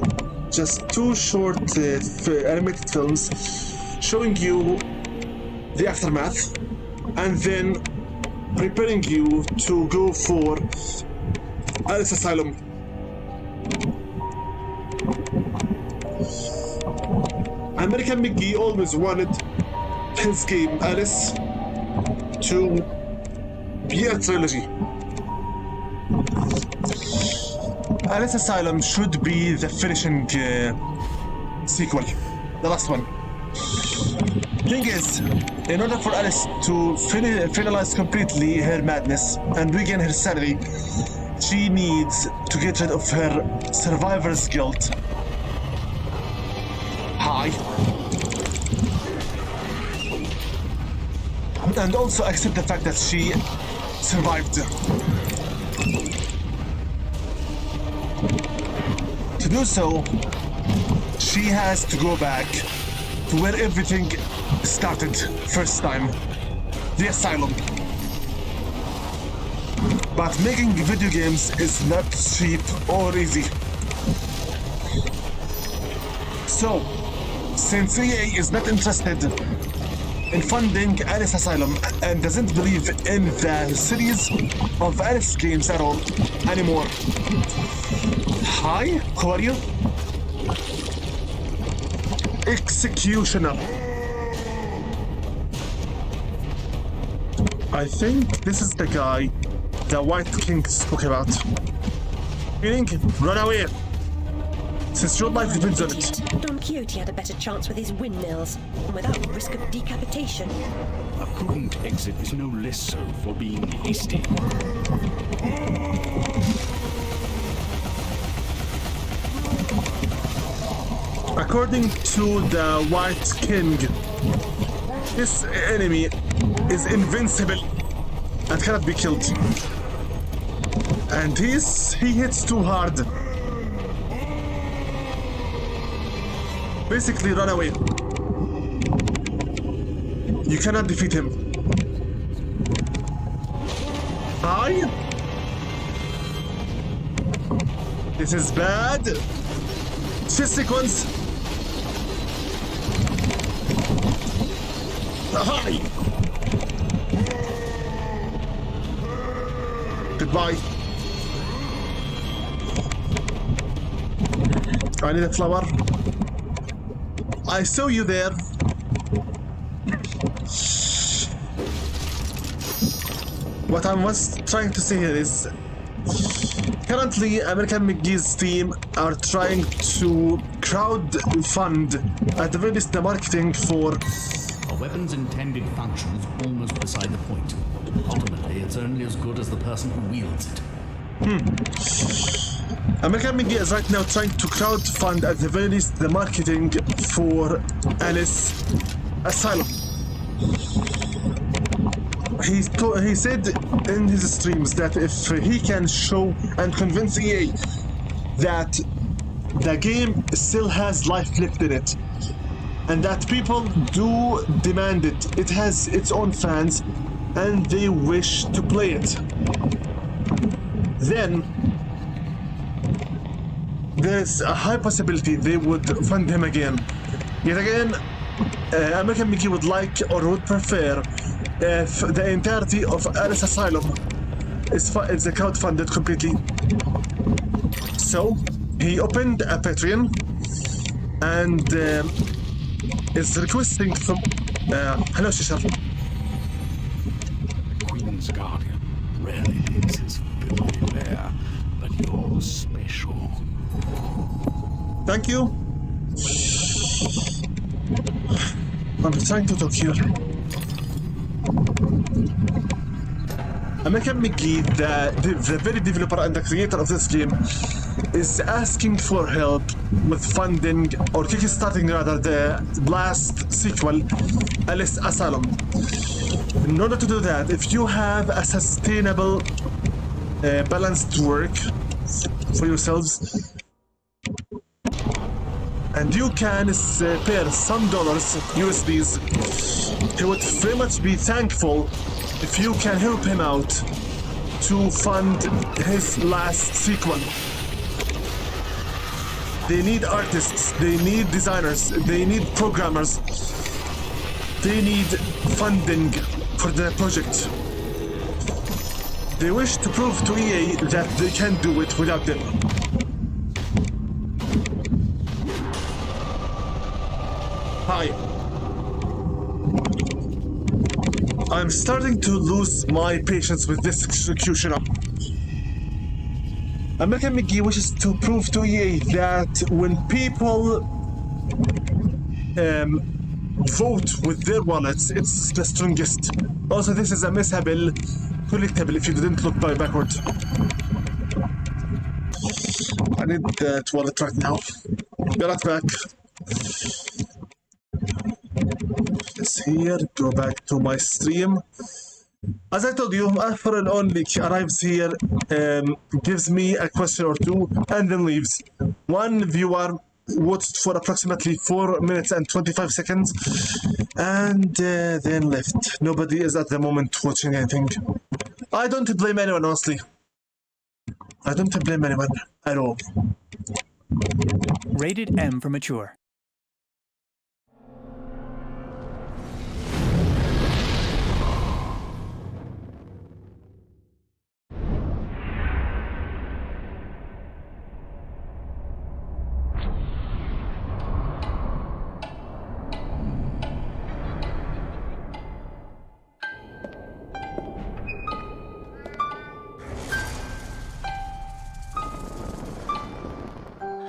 just two short animated films showing you the aftermath and then preparing you to go for Alice Asylum. American McGee always wanted his game Alice to be a trilogy. Alice Asylum should be the finishing sequel, the last one. Thing is, in order for Alice to finalize completely her madness and regain her sanity, she needs to get rid of her survivor's guilt. Hi. And also accept the fact that she survived. To do so, she has to go back to where everything started first time, the asylum. But making video games is not cheap or easy. So, since EA is not interested in funding Alice Asylum and doesn't believe in the series of Alice games at all anymore. Hi, how are you? Executioner. I think this is the guy the White King spoke about. Meaning, run away. Since your life depends on it. Don Quixote had a better chance with his windmills, and without the risk of decapitation. A prudent exit is no less so for being hasty. According to the White King, this enemy is invincible and cannot be killed. And he hits too hard. Basically, run away. You cannot defeat him. Hi. This is bad. Chase sequence. Hi. Goodbye. I need a flower. I saw you there. What I was trying to say here is currently American McGee's team are trying to crowd fund at the very least the marketing for A weapon's intended function is almost beside the point. Ultimately, it's only as good as the person who wields it. American McGee is right now trying to crowdfund at the very least the marketing for Alice Asylum. He said in his streams that if he can show and convince EA that the game still has life left in it and that people do demand it, it has its own fans and they wish to play it, then there's a high possibility they would fund him again. Yet again, American McGee would like or would prefer if the entirety of Alice Asylum is crowdfunded completely. So, he opened a Patreon and is requesting from... hello, Shishar. Queen's Guardian rarely leaves his filthy lair, but you're special. Thank you. I'm trying to talk here. American McGee, the very developer and the creator of this game, is asking for help with funding or kickstarting rather the last sequel, Alice Asylum. In order to do that, if you have a sustainable, balanced work for yourselves, and you can spare some dollars, USDs, he would very much be thankful if you can help him out to fund his last sequel. They need artists, they need designers, they need programmers, they need funding for the project. They wish to prove to EA that they can do it without them. Hi. I'm starting to lose my patience with this executioner. American McGee wishes to prove to EA that when people vote with their wallets, it's the strongest. Also, this is a missable collectable if you didn't look backward. I need that wallet right now. Be right back. This here, go back to my stream. As I told you, Afro only arrives here, gives me a question or two, and then leaves. One viewer watched for approximately 4 minutes and 25 seconds and then left. Nobody is at the moment watching anything. I don't blame anyone, honestly. I don't blame anyone at all. Rated M for mature.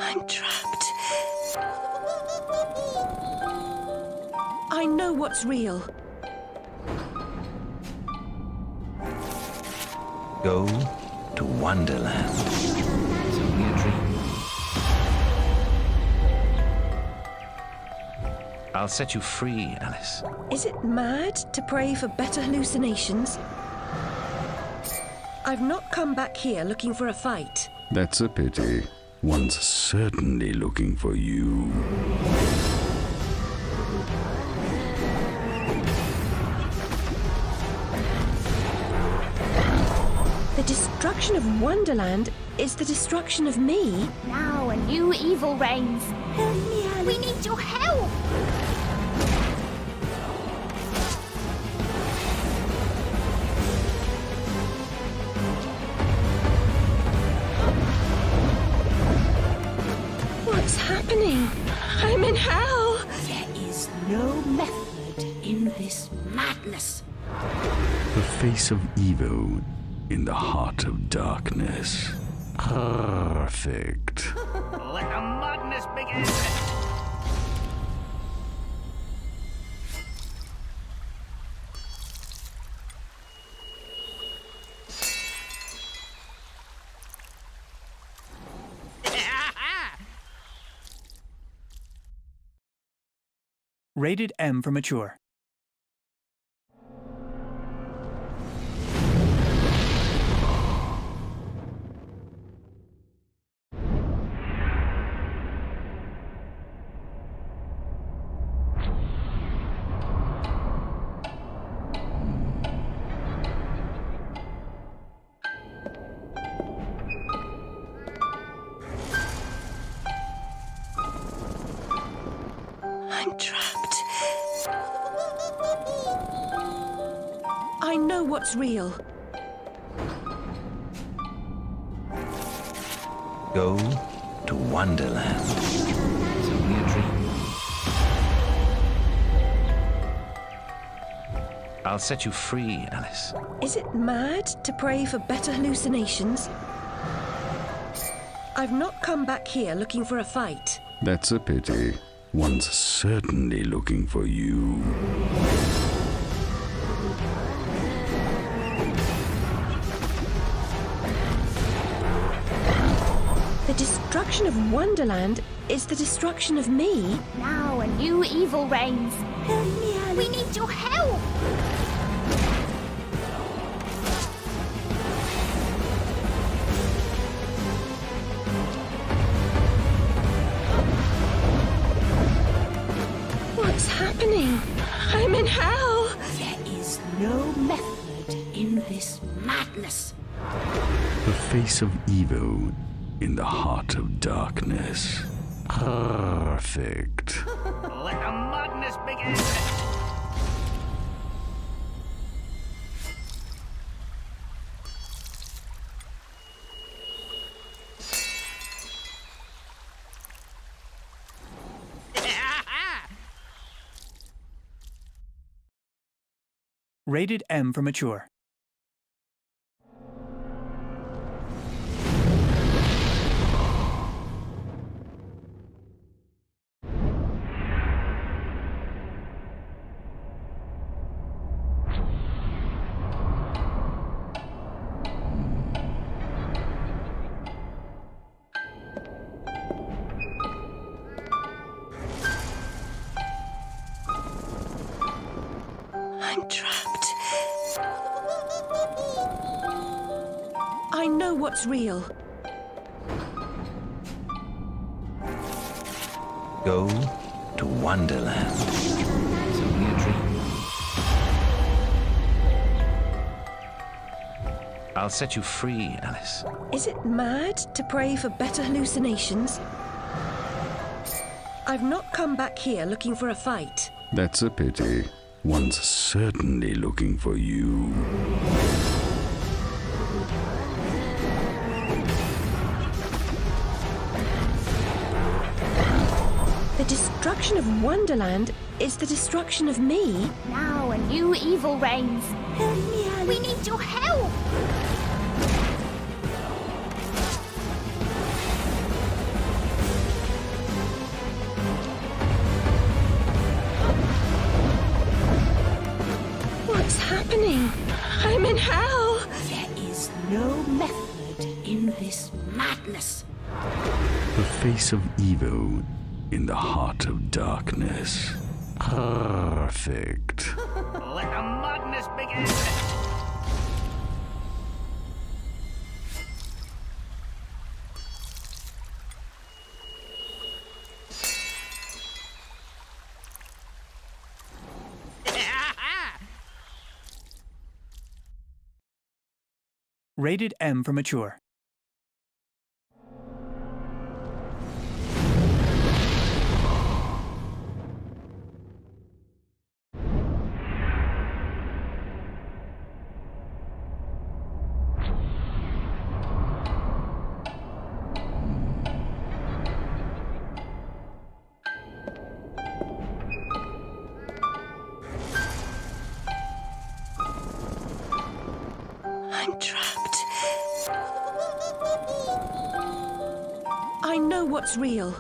I'm trapped. I know what's real. Go to Wonderland. It's only a dream. I'll set you free, Alice. Is it mad to pray for better hallucinations? I've not come back here looking for a fight. That's a pity. One's certainly looking for you. The destruction of Wonderland is the destruction of me. Now a new evil reigns. Help me, Alice. We need your help! What's happening? I'm in hell. There is no method in this madness. The face of evil in the heart of darkness. Perfect. Let the madness begin! Rated M for mature. I'm trapped. I know what's real. Go to Wonderland. It's only a dream. I'll set you free, Alice. Is it mad to pray for better hallucinations? I've not come back here looking for a fight. That's a pity. One's certainly looking for you. The destruction of Wonderland is the destruction of me. Now a new evil reigns. Help me, Alice. We need your help! What's happening? I'm in hell. There is no method in this madness. The face of evil in the heart of darkness. Perfect. Let the madness begin! Rated M for mature. I'm trapped. I know what's real. Go to Wonderland. It's only a dream. I'll set you free, Alice. Is it mad to pray for better hallucinations? I've not come back here looking for a fight. That's a pity. One's certainly looking for you. The destruction of Wonderland is the destruction of me. Now a new evil reigns. Help me, Alice. We need your help! What's happening? I'm in hell. There is no method in this madness. The face of evil in the heart of darkness. Perfect. Let the madness begin! Rated M for mature. I'm trapped. I know what's real.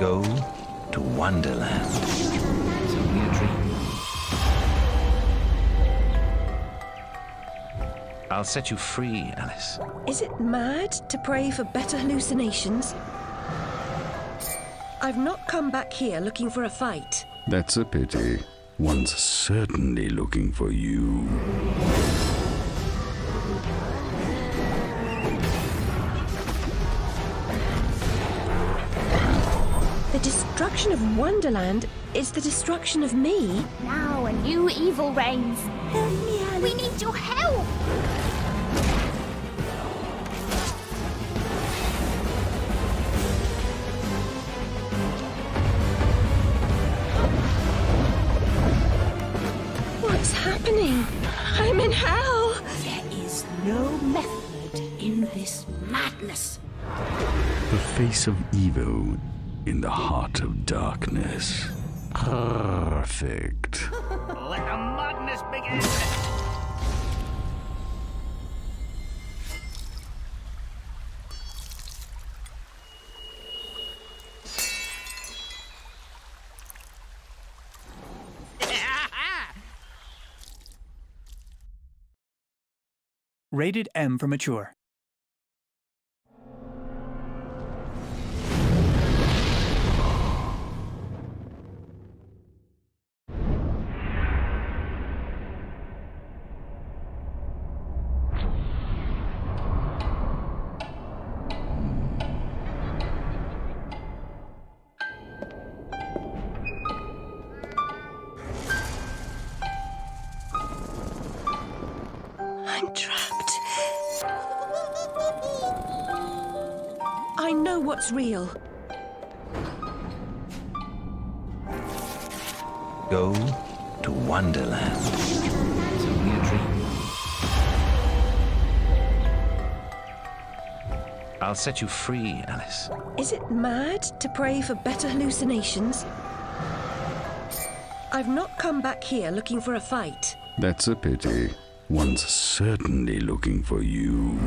Go to Wonderland. It's only a dream. I'll set you free, Alice. Is it mad to pray for better hallucinations? I've not come back here looking for a fight. That's a pity. One's certainly looking for you. The destruction of Wonderland is the destruction of me. Now a new evil reigns. Help me, Alice. We need your help! What's happening? I'm in hell. There is no method in this madness. The face of evil in the heart of darkness. Perfect. Let the madness begin! Rated M for mature. I'm trapped. I know what's real. Go to Wonderland. It's only a dream. I'll set you free, Alice. Is it mad to pray for better hallucinations? I've not come back here looking for a fight. That's a pity. One's certainly looking for you.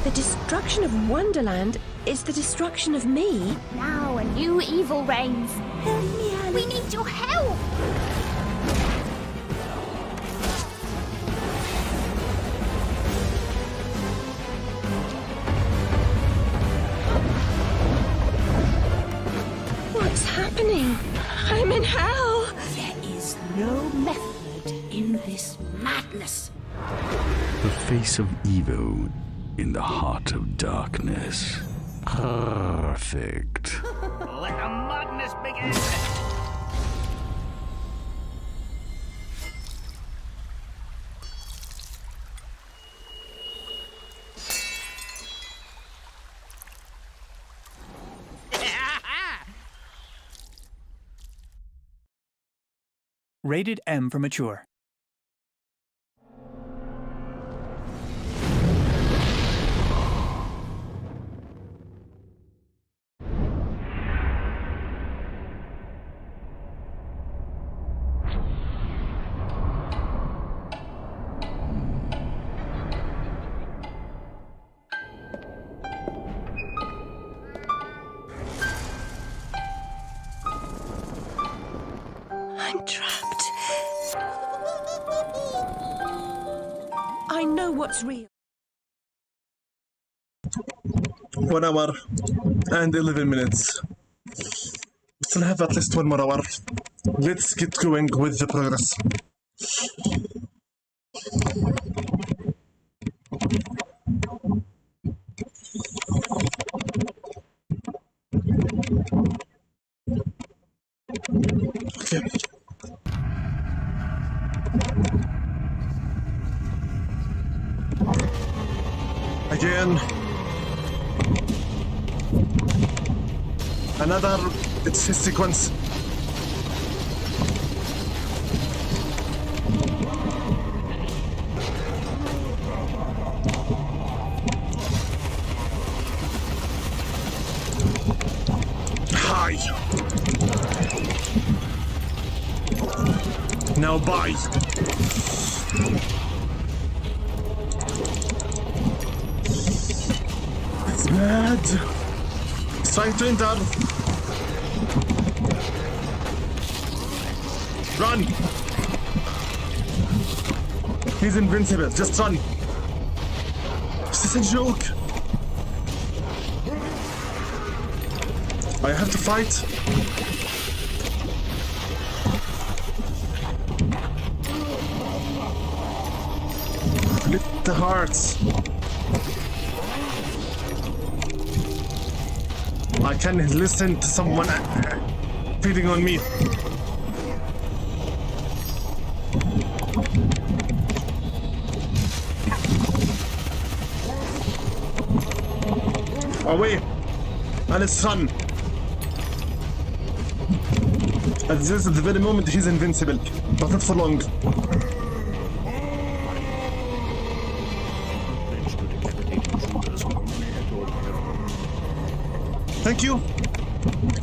The destruction of Wonderland is the destruction of me. Now a new evil reigns. Help me, Alice. We need your help! What's happening? I'm in hell. There is no this madness. The face of evil in the heart of darkness. Perfect. Let the madness begin. Rated M for mature. I'm trapped. I know what's real. 1 hour and 11 minutes. We still have at least 1 more hour. Let's get going with the progress. Okay. Again. Another it's his sequence. Hi. Now bye. It's bad. It's trying to enter. Run! He's invincible. Just run. Is this a joke? I have to fight. Split the hearts. I can listen to someone feeding on me. Away! And let's run! At this is the very moment he's invincible, but not for long. Thank you!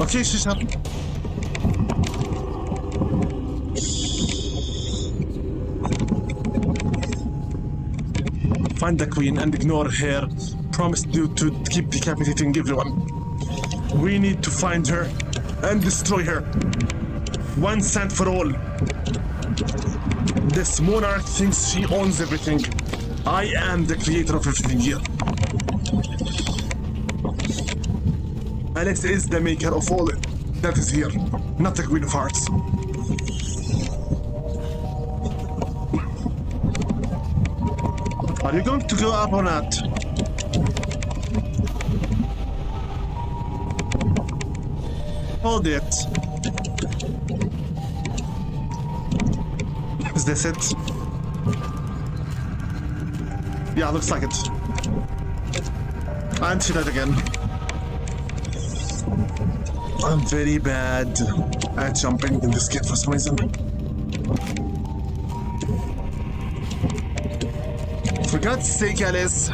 Okay, Shishar. Find the queen and ignore her. Promised you to keep decapitating everyone. We need to find her and destroy her. Once and for all. This monarch thinks she owns everything. I am the creator of everything here. Alex is the maker of all that is here, not the Queen of Hearts. Are you going to go up or not? Hold it. Is this it? Yeah, looks like it. And she died again. I'm very bad at jumping in this game for some reason. For God's sake, Alice.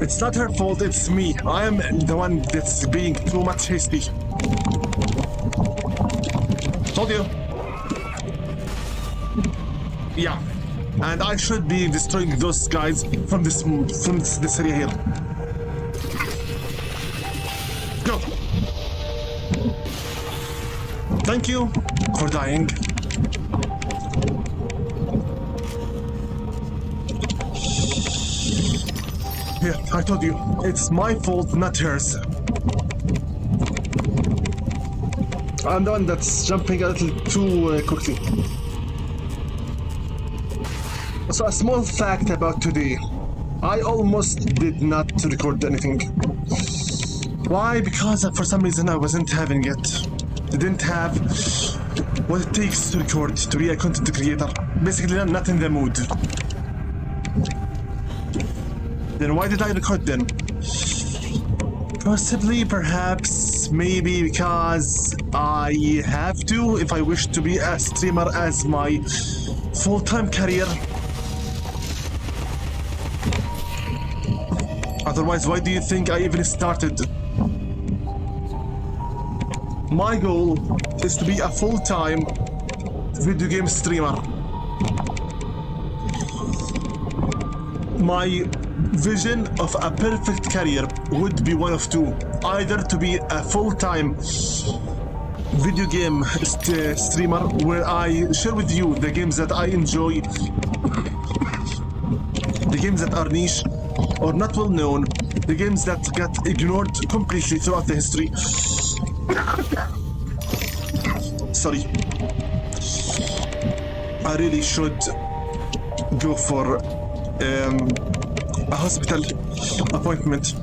It's not her fault, it's me. I am the one that's being too much hasty. Told you. Yeah. And I should be destroying those guys from this area here. Go. Thank you for dying. Here, I told you, it's my fault, not hers. I'm the one that's jumping a little too quickly. So a small fact about today. I almost did not record anything. Why? Because for some reason I wasn't having it. I didn't have what it takes to record, to be a content creator. Basically not in the mood. Then why did I record then? Possibly, perhaps, maybe because I have to if I wish to be a streamer as my full-time career. Otherwise, why do you think I even started? My goal is to be a full-time video game streamer. My vision of a perfect career would be one of two. Either to be a full-time video game streamer where I share with you the games that I enjoy, the games that are niche or not well known, the games that got ignored completely throughout the history. Sorry. I really should go for a hospital appointment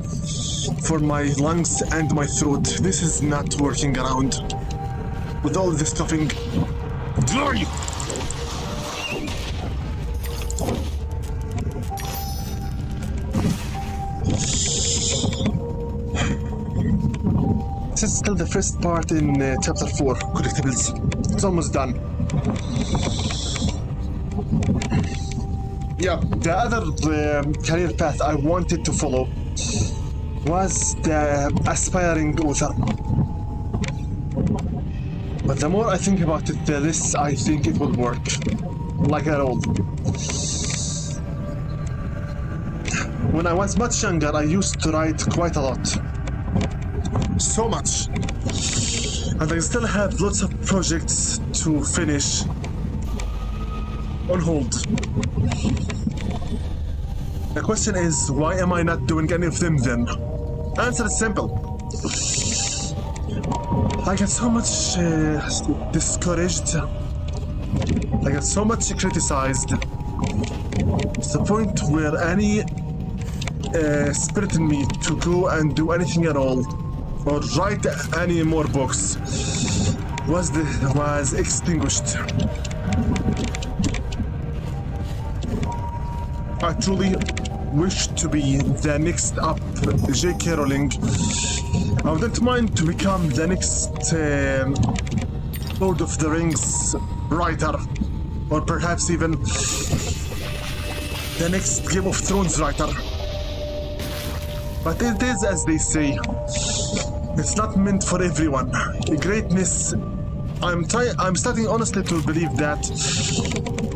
for my lungs and my throat. This is not working around with all this coughing. Glory! This is still the first part in chapter 4, collectables. It's almost done. Yeah, the other career path I wanted to follow was the aspiring author. But the more I think about it, the less I think it will work. Like at all. When I was much younger, I used to write quite a lot. So much. And I still have lots of projects to finish on hold. The question is, why am I not doing any of them then? Answer is simple. I get so much discouraged. I get so much criticized. It's the point where any spirit in me to go and do anything at all or write any more books was extinguished. I truly wish to be the next up J.K. Rowling. I wouldn't mind to become the next Lord of the Rings writer, or perhaps even the next Game of Thrones writer. But it is as they say, it's not meant for everyone. Greatness, I'm starting honestly to believe that,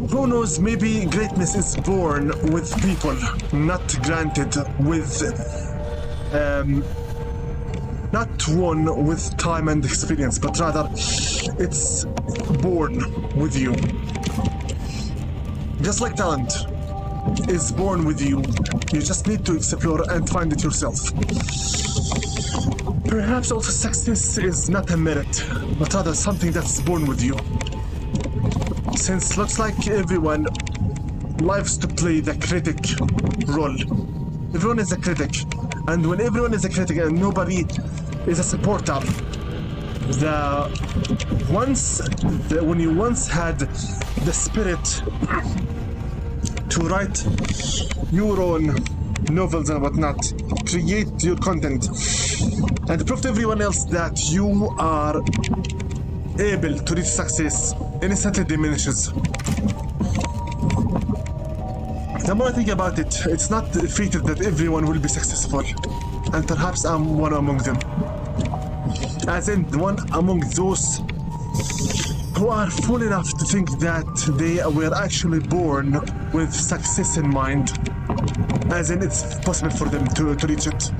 who knows, maybe greatness is born with people, not granted with, not won with time and experience, but rather it's born with you. Just like talent is born with you, you just need to explore and find it yourself. Perhaps also success is not a merit, but rather something that's born with you. Since looks like everyone lives to play the critic role. Everyone is a critic, and when everyone is a critic and nobody is a supporter, when you once had the spirit to write your own novels and whatnot, create your content, and prove to everyone else that you are able to reach success, instantly diminishes. The more I think about it, it's not fated that everyone will be successful, and perhaps I'm one among them. As in, one among those who are fool enough to think that they were actually born with success in mind, as in it's possible for them to reach it.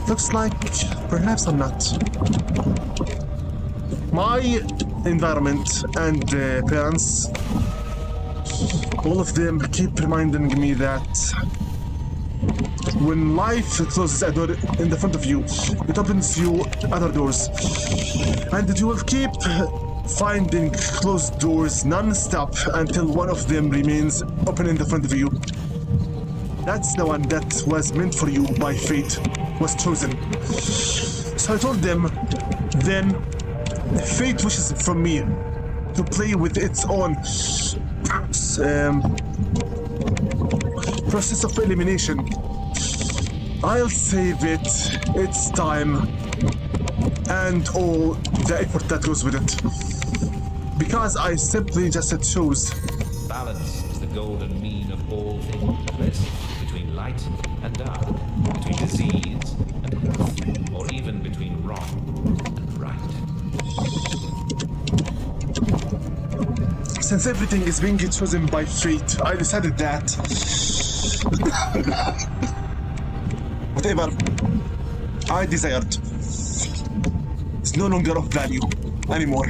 Looks like perhaps I'm not. My environment and parents, all of them keep reminding me that When life closes a door in the front of you, it opens you other doors. And you will keep finding closed doors non-stop until one of them remains open in the front of you. That's the one that was meant for you by fate, was chosen. So I told them, then fate wishes from me to play with its own process of elimination. I'll save it, its time, and all the effort that goes with it. Because I simply just chose. Balance is the golden mean of all things. Between light and dark, between disease and health, or even between wrong and right. Since everything is being chosen by fate, I decided that whatever I desired is no longer of value anymore.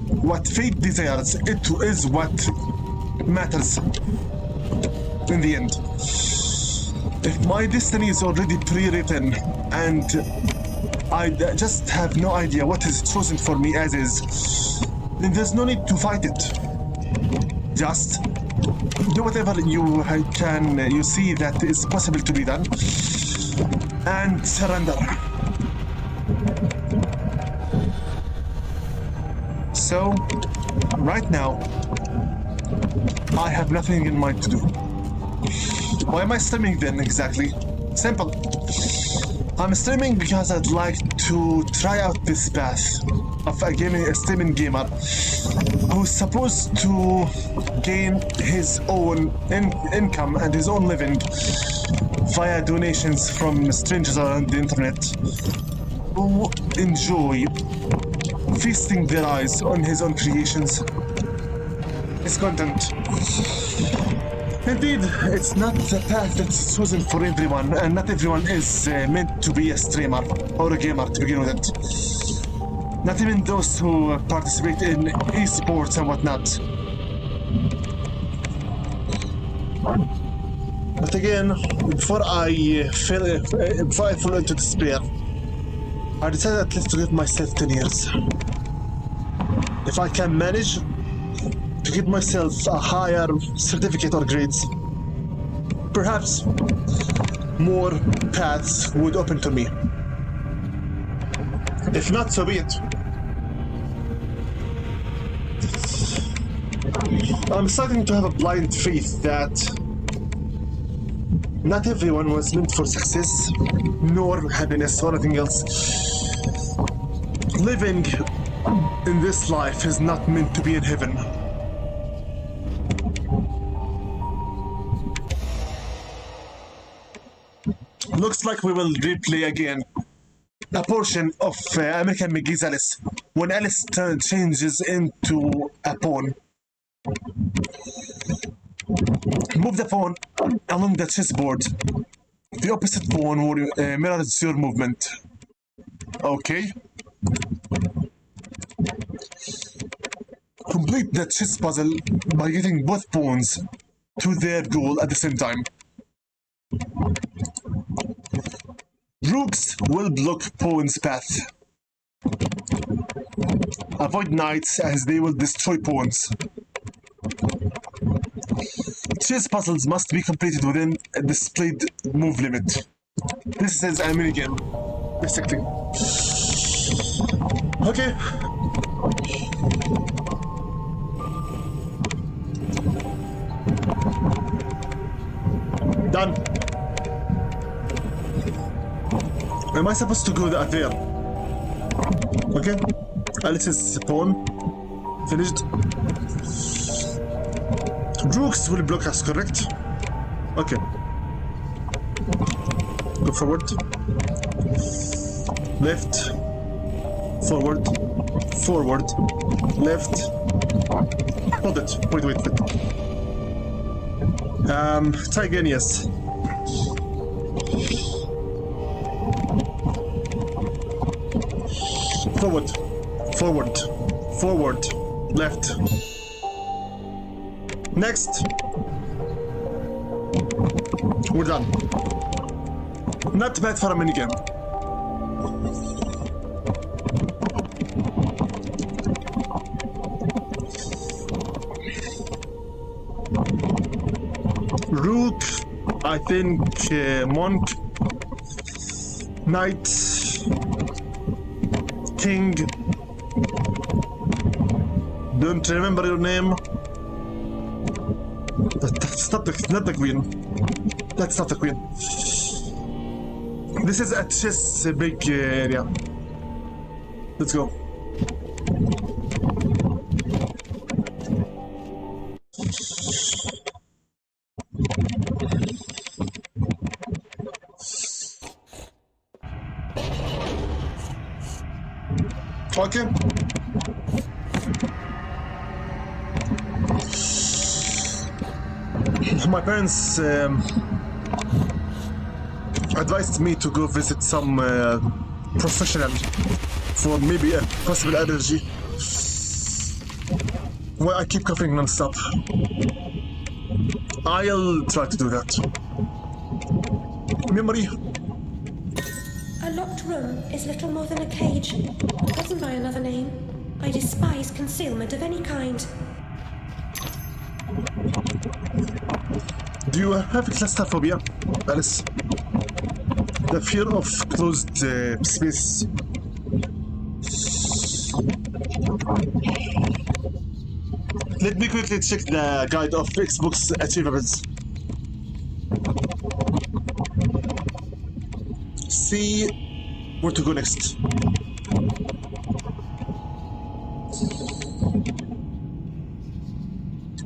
What fate desires, it is what matters in the end. If my destiny is already pre-written and I just have no idea what is chosen for me as is, then there's no need to fight it. Just do whatever you can, you see that is possible to be done, and surrender. So, right now, I have nothing in mind to do. Why am I streaming then exactly? Simple. I'm streaming because I'd like to try out this path of a streaming gamer who's supposed to gain his own income and his own living via donations from strangers around the internet who enjoy feasting their eyes on his own creations, his content. Indeed, it's not the path that's chosen for everyone, and not everyone is meant to be a streamer or a gamer to begin with it. Not even those who participate in esports and whatnot. But again, before I fall into despair, I decided at least to give myself 10 years. If I can manage to give myself a higher certificate or grades, perhaps more paths would open to me. If not, so be it. I'm starting to have a blind faith that not everyone was meant for success, nor happiness or anything else. Living in this life is not meant to be in heaven. Looks like we will replay again a portion of American McGee's Alice, when Alice changes into a pawn. Move the pawn along the chessboard. The opposite pawn mirrors your movement. Okay. Complete the chess puzzle by getting both pawns to their goal at the same time. Rooks will block pawns' path. Avoid knights as they will destroy pawns. Chess puzzles must be completed within a displayed move limit. This is a minigame, basically. Okay. Done. Am I supposed to go there? Okay. Alice's pawn. Finished. Rooks will block us, correct? Okay. Go forward. Left. Forward. Forward. Left. Hold it. Wait. Try again, yes. Forward. Forward. Forward. Left. Next. We're done. Not bad for a minigame. Rook, I think monk, knight, king. Don't remember your name. That's not the queen. That's not the queen. This is a chess big area. Let's go. Okay. My parents advised me to go visit some professional for maybe a possible allergy. Well, I keep coughing non-stop. I'll try to do that. Memory. A locked room is little more than a cage. Doesn't by another name. I despise concealment of any kind. Do you have claustrophobia, Alice? The fear of closed space. Let me quickly check the guide of XboxAchieables. See where to go next.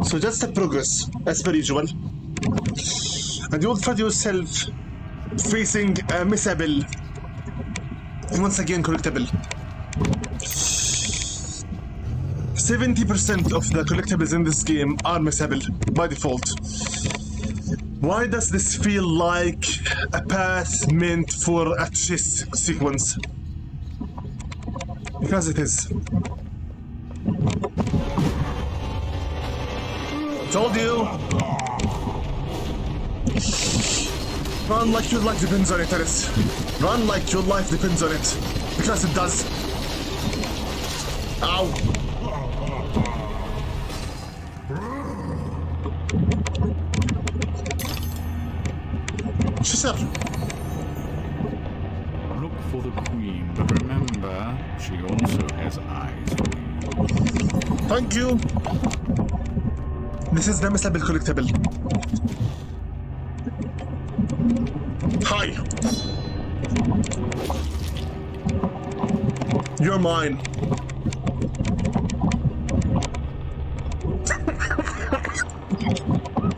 So that's the progress, as per usual. And you will find yourself facing a missable. Once again, collectible. 70% of the collectibles in this game are missable by default. Why does this feel like a path meant for a chess sequence? Because it is. Told you! Run like your life depends on it, Alice. Run like your life depends on it. Because it does. Ow! Shut up! Look for the queen, but remember, she also has eyes for you. Thank you! This is the missable collectible. Hi! You're mine.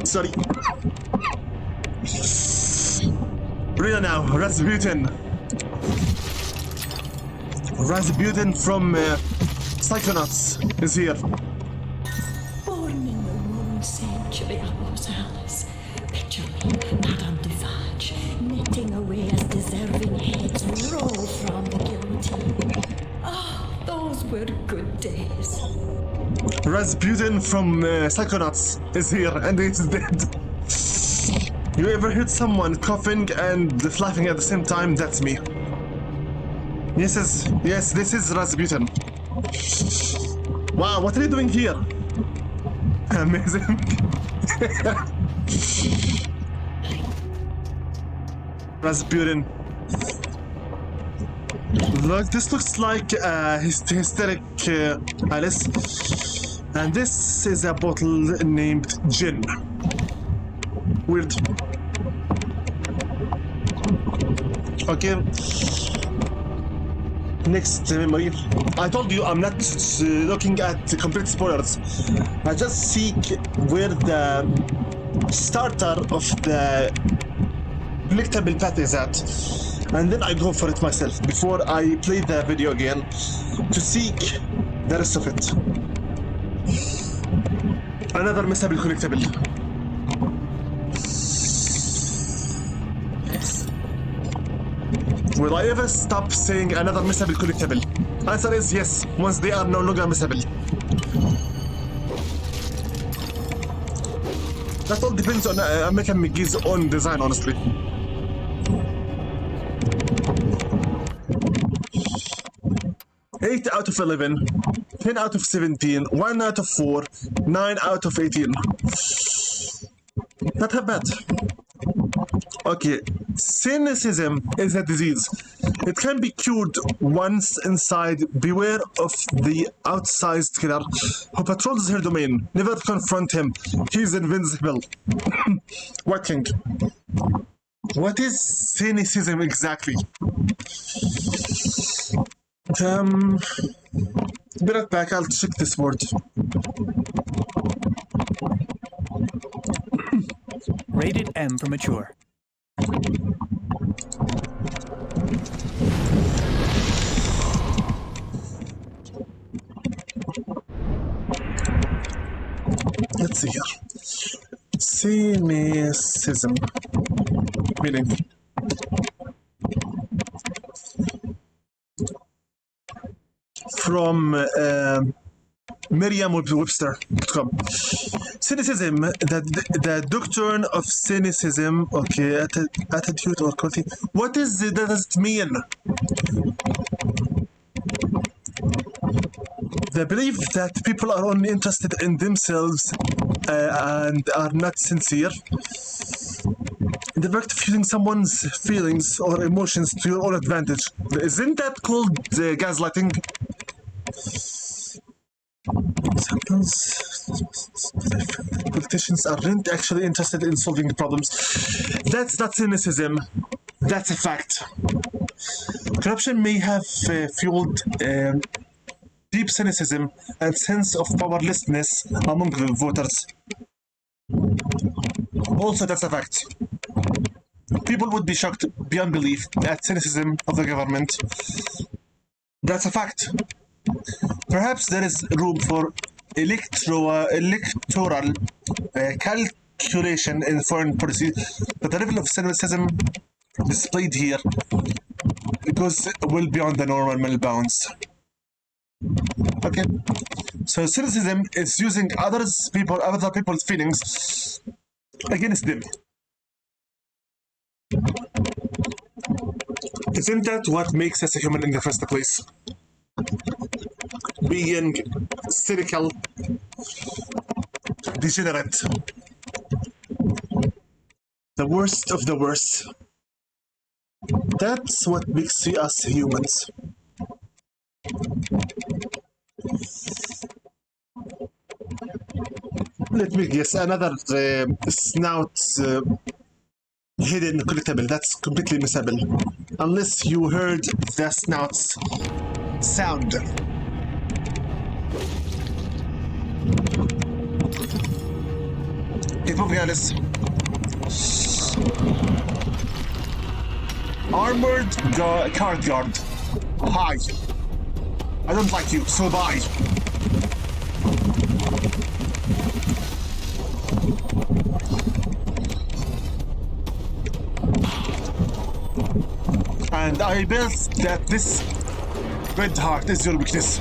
Sorry. Real now, Rasputin. Rasputin from Psychonauts is here. Born in the wrong century, I was Alice. Picture me, Madame Defarge, knitting away as deserving heads roll from the guillotine. Ah, those were good days. Rasputin from Psychonauts is here and he's dead. You ever heard someone coughing and laughing at the same time? That's me. Yes, this is Rasputin. Wow, what are you doing here? Amazing. Rasputin. Look, this looks like hysteric Alice. And this is a bottle named Gin. Weird. Okay. Next memory. I told you I'm not looking at complete spoilers. I just seek where the starter of the collectible path is at. And then I go for it myself before I play the video again to seek the rest of it. Another missable collectible. Will I ever stop saying another missable collectible? Answer is yes, once they are no longer missable. That all depends on American McGee's own design, honestly. 8 out of 11, 10 out of 17, 1 out of 4, 9 out of 18. Not that bad. Okay, cynicism is a disease. It can be cured once inside. Beware of the outsized killer who patrols her domain. Never confront him. He's invincible. What king? What is cynicism exactly? Be right back, I'll check this word. Rated M for mature. Let's see here. Cynicism. Meaning. From Merriam-Webster.com. Cynicism, the doctrine of cynicism, okay, attitude or quality. What does it mean? The belief that people are only interested in themselves and are not sincere. The act of using someone's feelings or emotions to your own advantage. Isn't that called gaslighting? Politicians aren't actually interested in solving problems. That's not cynicism. That's a fact. Corruption may have fueled deep cynicism and sense of powerlessness among the voters. Also, that's a fact. People would be shocked beyond belief at cynicism of the government. That's a fact. Perhaps there is room for electoral calculation in foreign policy, but the level of cynicism displayed here goes well beyond the normal bounds. Okay, so cynicism is using other people's feelings against them. Isn't that what makes us a human in the first place? Being cynical, degenerate, the worst of the worst. That's what makes us humans. Let me guess, another snout hidden collectible. That's completely missable. Unless you heard the snout's sound. Keep moving, Alice. Armored card guard. Hi. I don't like you, so bye. And I bet that this red heart is your weakness.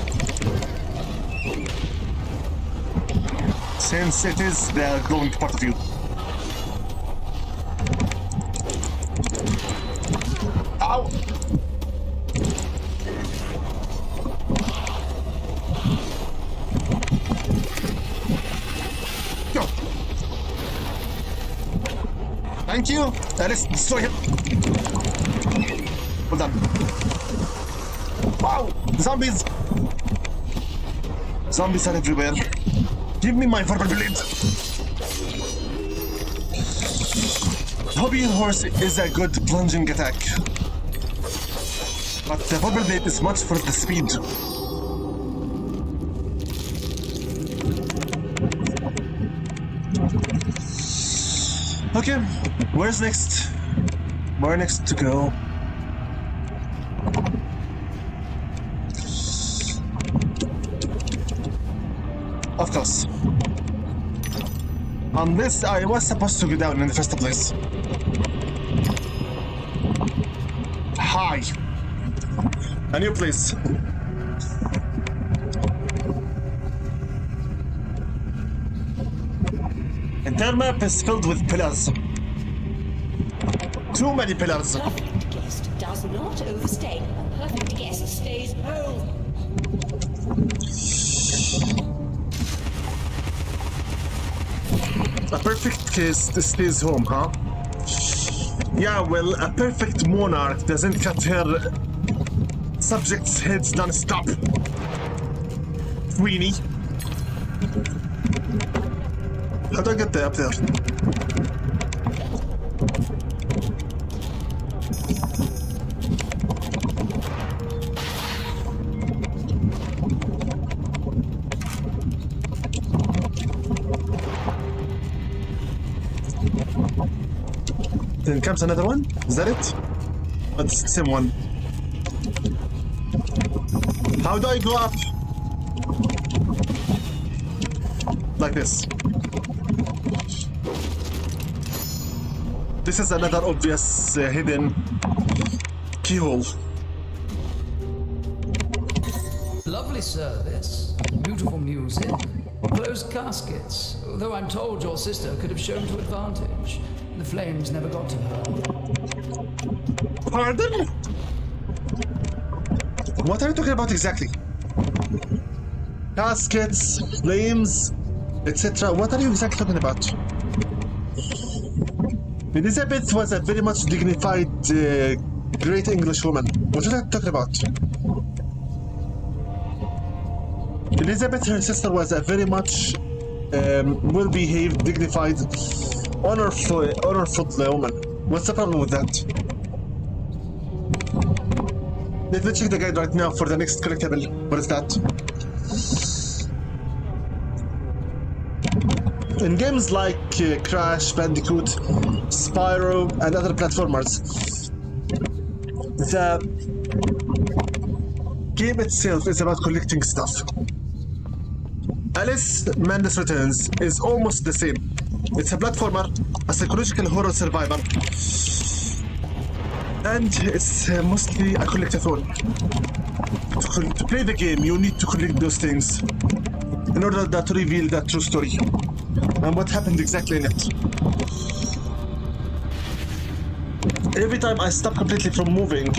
Since it is the glowing part of you. Ow! Go! Thank you! Alice, destroy him! Well done. Wow! Zombies! Zombies are everywhere. Give me my verbal blade! Hobby horse is a good plunging attack. But the verbal blade is much for the speed. Okay, where's next? Where next to go? Of course. Unless I was supposed to go down in the first place. Hi. A new place. Entire map is filled with pillars. Too many pillars. A perfect guest does not overstay. A perfect guest stays home. A perfect case stays home, huh? Yeah, well, a perfect monarch doesn't cut her subjects' heads non-stop. Queenie. How do I get there up there? Then comes another one? Is that it? Oh, it's the same one. How do I go up? Like this. This is another obvious hidden keyhole. Lovely service, beautiful music, closed caskets, though I'm told your sister could have shown to advantage. The flames never got to her. Pardon? What are you talking about exactly? Caskets, flames, etc. What are you exactly talking about? Elizabeth was a very much dignified, great English woman. What are you talking about? Elizabeth, her sister, was a very much well-behaved, dignified, honorful woman. What's the problem with that? Let me check the guide right now for the next collectible. What is that? In games like Crash, Bandicoot, Spyro, and other platformers, the game itself is about collecting stuff. Alice Madness Returns is almost the same. It's a platformer, a psychological horror survivor, and it's mostly a collectathon. To play the game, you need to collect those things in order to reveal the true story and what happened exactly in it. Every time I stop completely from moving,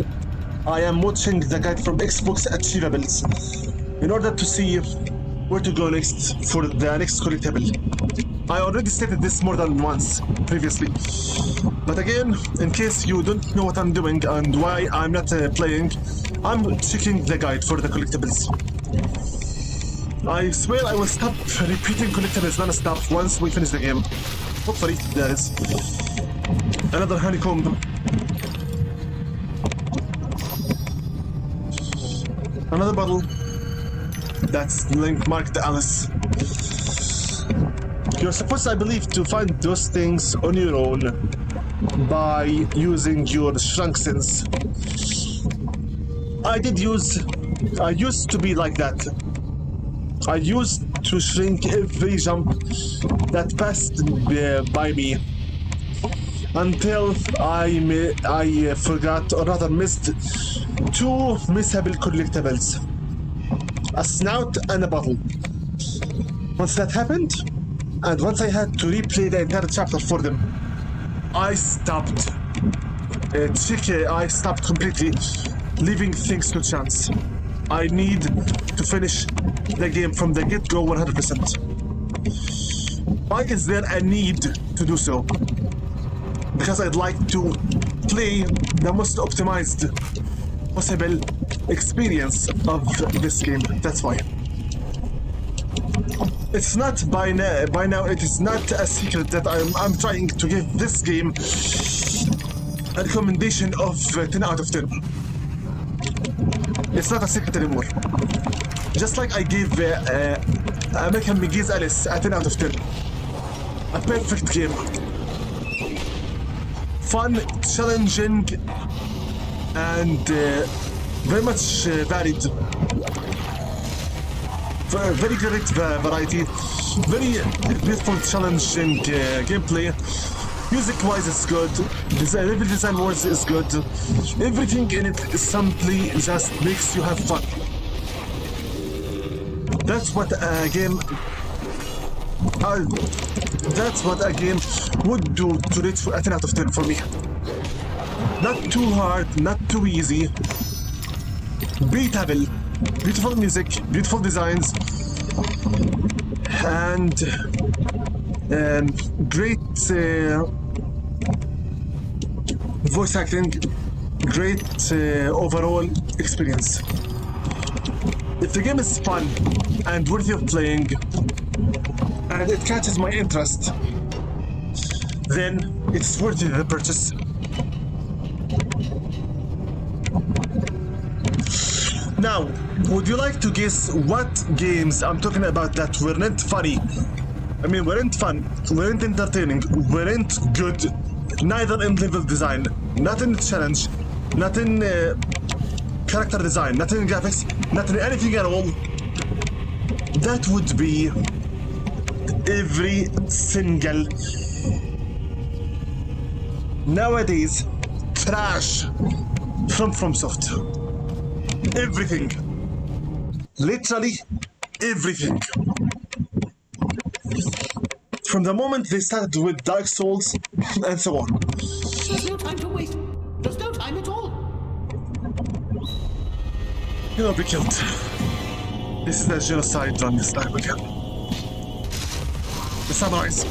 I am watching the guide from XboxAchieables in order to see where to go next for the next collectible. I already stated this more than once previously, but again, in case you don't know what I'm doing and why I'm not playing, I'm checking the guide for the collectibles. I swear I will stop repeating collectibles non-stop once we finish the game. Hopefully, there is another honeycomb. Another bottle. That's link marked Alice. You're supposed, I believe, to find those things on your own by using your shrunk sense. I used to be like that. I used to shrink every jump that passed by me until I forgot or rather missed two missable collectibles. A snout and a bottle. Once that happened, and once I had to replay the entire chapter for them, I stopped. I stopped completely, leaving things to chance. I need to finish the game from the get-go 100%. Why is there a need to do so? Because I'd like to play the most optimized possible experience of this game. That's why. It's not by now. It is not a secret that I'm trying to give this game a recommendation of 10 out of 10. It's not a secret anymore. Just like I gave American McGee's Alice a 10 out of 10. A perfect game. Fun, challenging, and very much varied. Very great variety. Very beautiful, challenging gameplay. Music-wise, it's good. Level design-wise, is good. Everything in it simply just makes you have fun. That's what a game. That's what a game would do to rate a 10 out of 10 for me. Not too hard, not too easy. Beatable, beautiful music, beautiful designs, and great voice acting, great overall experience. If the game is fun and worthy of playing, and it catches my interest, then it's worthy of the purchase. Now, would you like to guess what games I'm talking about that weren't funny? I mean, weren't fun, weren't entertaining, weren't good, neither in level design, not in challenge, not in character design, not in graphics, not in anything at all. That would be every single nowadays trash from FromSoft. Everything. Literally everything. From the moment they started with Dark Souls and so on. There's no time to waste. There's no time at all. You'll be killed. This is the genocide run this time again. The sunrise.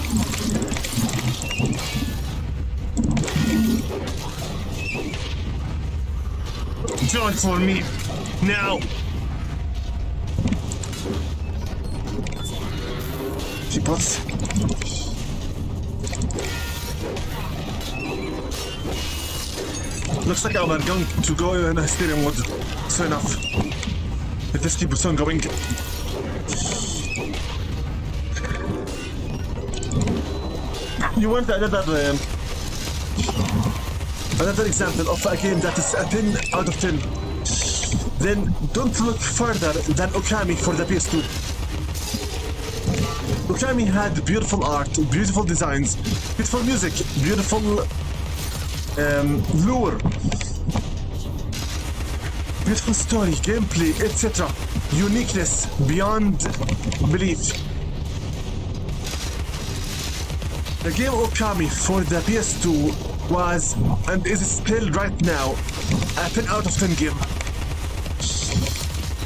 Join for me. Now. Teapots. Looks like I'm going to go in a stadium mode soon enough. If this keeps on going. You want another example of a game that is a 10 out of 10? Then don't look further than Okami for the PS2. Okami had beautiful art, beautiful designs, beautiful music, beautiful lure, beautiful story, gameplay, etc. Uniqueness beyond belief. The game Okami for the PS2 was and is still right now a 10 out of 10 game.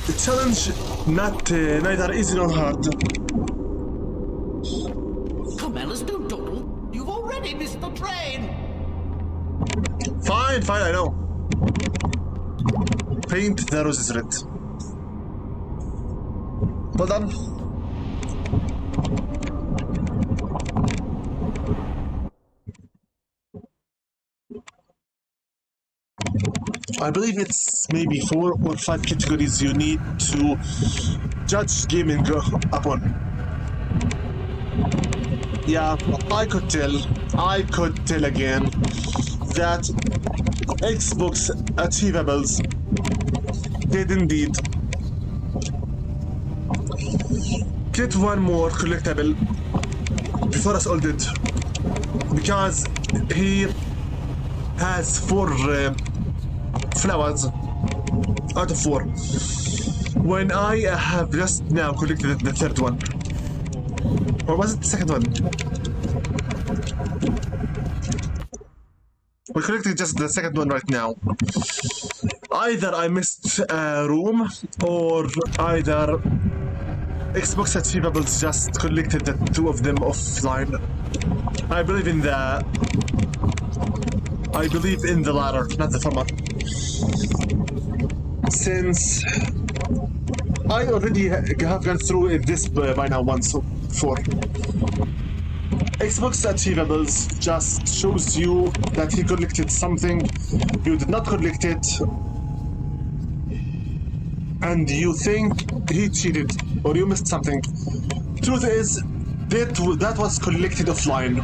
The challenge neither easy nor hard. Come, Alice, don't dawdle. You've already missed the train. Fine, I know. Paint the roses red. Well done. I believe it's maybe 4 or 5 categories you need to judge gaming upon. Yeah, I could tell again that XboxAchieables did indeed get one more collectible before us all did, because he has 4 flowers out of 4 when I have just now collected the 3rd one. Or was it the 2nd one? We're collecting just the 2nd one right now. Either I missed a room, or either XboxAchieables just collected the 2 of them offline. I believe in the latter, not the former. Since I already have gone through this by now once before. XboxAchieables just shows you that he collected something, you did not collect it, and you think he cheated or you missed something. Truth is, that was collected offline.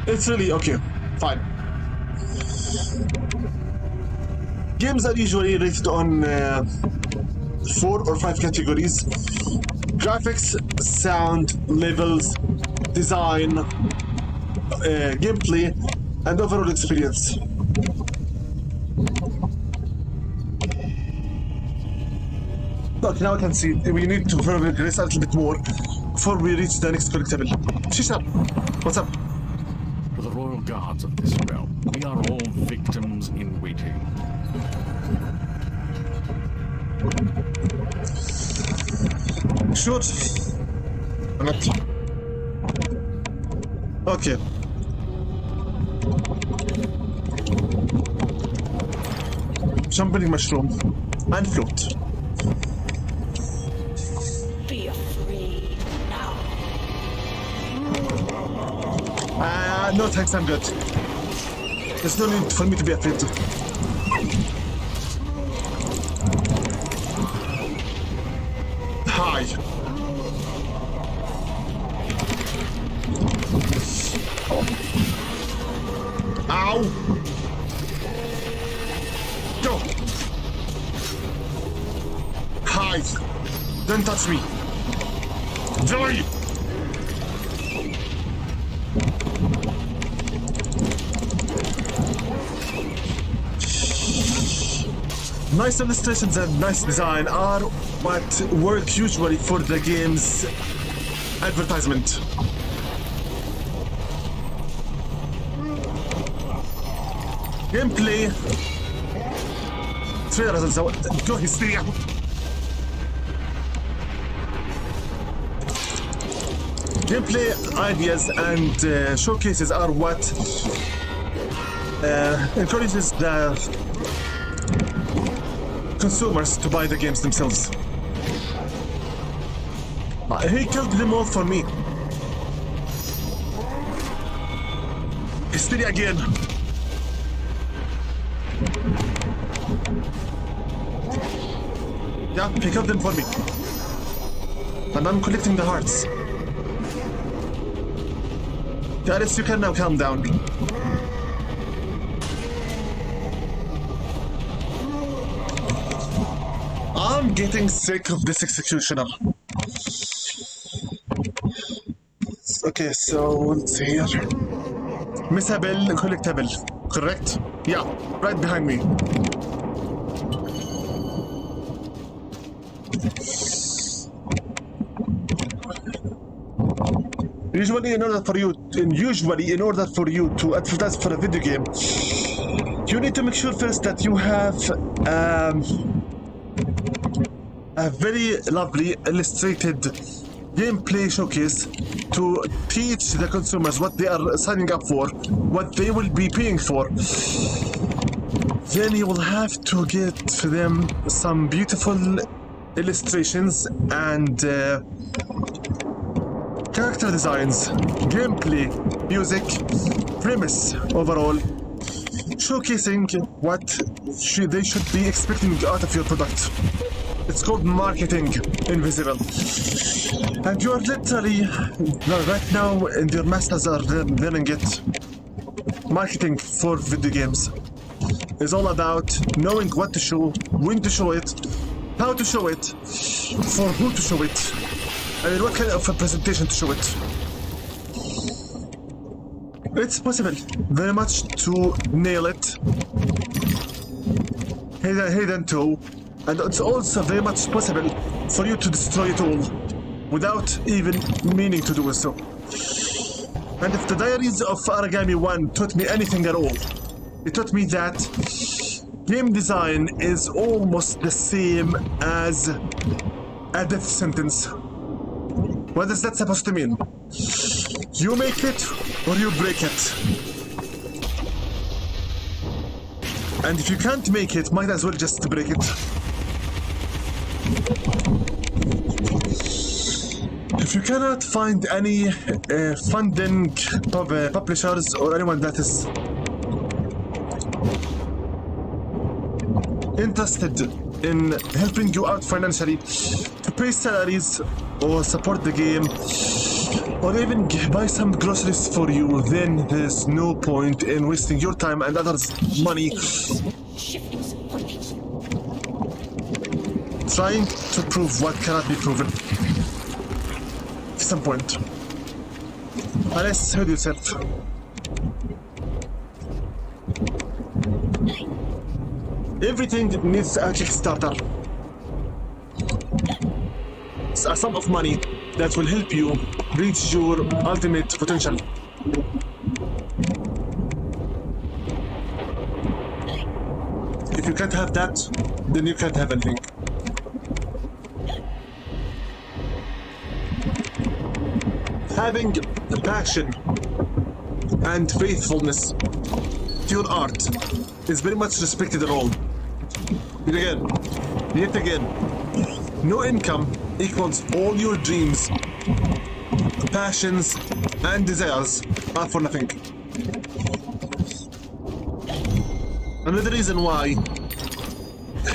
It's really okay, fine. Games are usually rated on 4 or 5 categories: graphics, sound, levels, design, gameplay, and overall experience. Look, now I can see we need to progress a little bit more before we reach the next collectible. Shisha, what's up? To the royal guards of this realm, we are all victims in waiting. Sure. Not. Okay. Jumping mushroom and float. Be afraid now. No thanks, I'm good. There's no need for me to be afraid. Hi. Ow! Go! Hi! Don't touch me! Die! Nice illustrations and nice design are what work usually for the game's advertisement. Gameplay trailers go hysteria. Gameplay ideas and showcases are what encourages the consumers to buy the games themselves. He killed them all for me. Hysteria again. Yeah, pick up them for me. And I'm collecting the hearts. Alice, you can now calm down. I'm getting sick of this executioner. Okay, so let's see here. Missable, collectable, correct? Yeah, right behind me. Usually, in order for you to advertise for a video game, you need to make sure first that you have a very lovely illustrated gameplay showcase to teach the consumers what they are signing up for, what they will be paying for. Then you will have to get to them some beautiful illustrations and character designs, gameplay, music, premise overall, showcasing what they should be expecting out of your product. It's called marketing invisible. And you are literally, right now, and your masters are learning it. Marketing for video games is all about knowing what to show, when to show it, how to show it, for who to show it, and what kind of a presentation to show it. It's possible very much to nail it, hidden too, and it's also very much possible for you to destroy it all without even meaning to do so. And if the Diaries of Origami 1 taught me anything at all, it taught me that game design is almost the same as a death sentence. What is that supposed to mean? You make it or you break it. And if you can't make it, might as well just break it. If you cannot find any funding publishers or anyone that is interested in helping you out financially to pay salaries or support the game or even buy some groceries for you, then there's no point in wasting your time and others' money trying to prove what cannot be proven. At some point. Alice, hurt yourself. Everything needs a Kickstarter. It's a sum of money that will help you reach your ultimate potential. If you can't have that, then you can't have anything. having passion and faithfulness to your art is very much respected and all. Yet again, no income equals all your dreams, passions, and desires are for nothing. Another reason why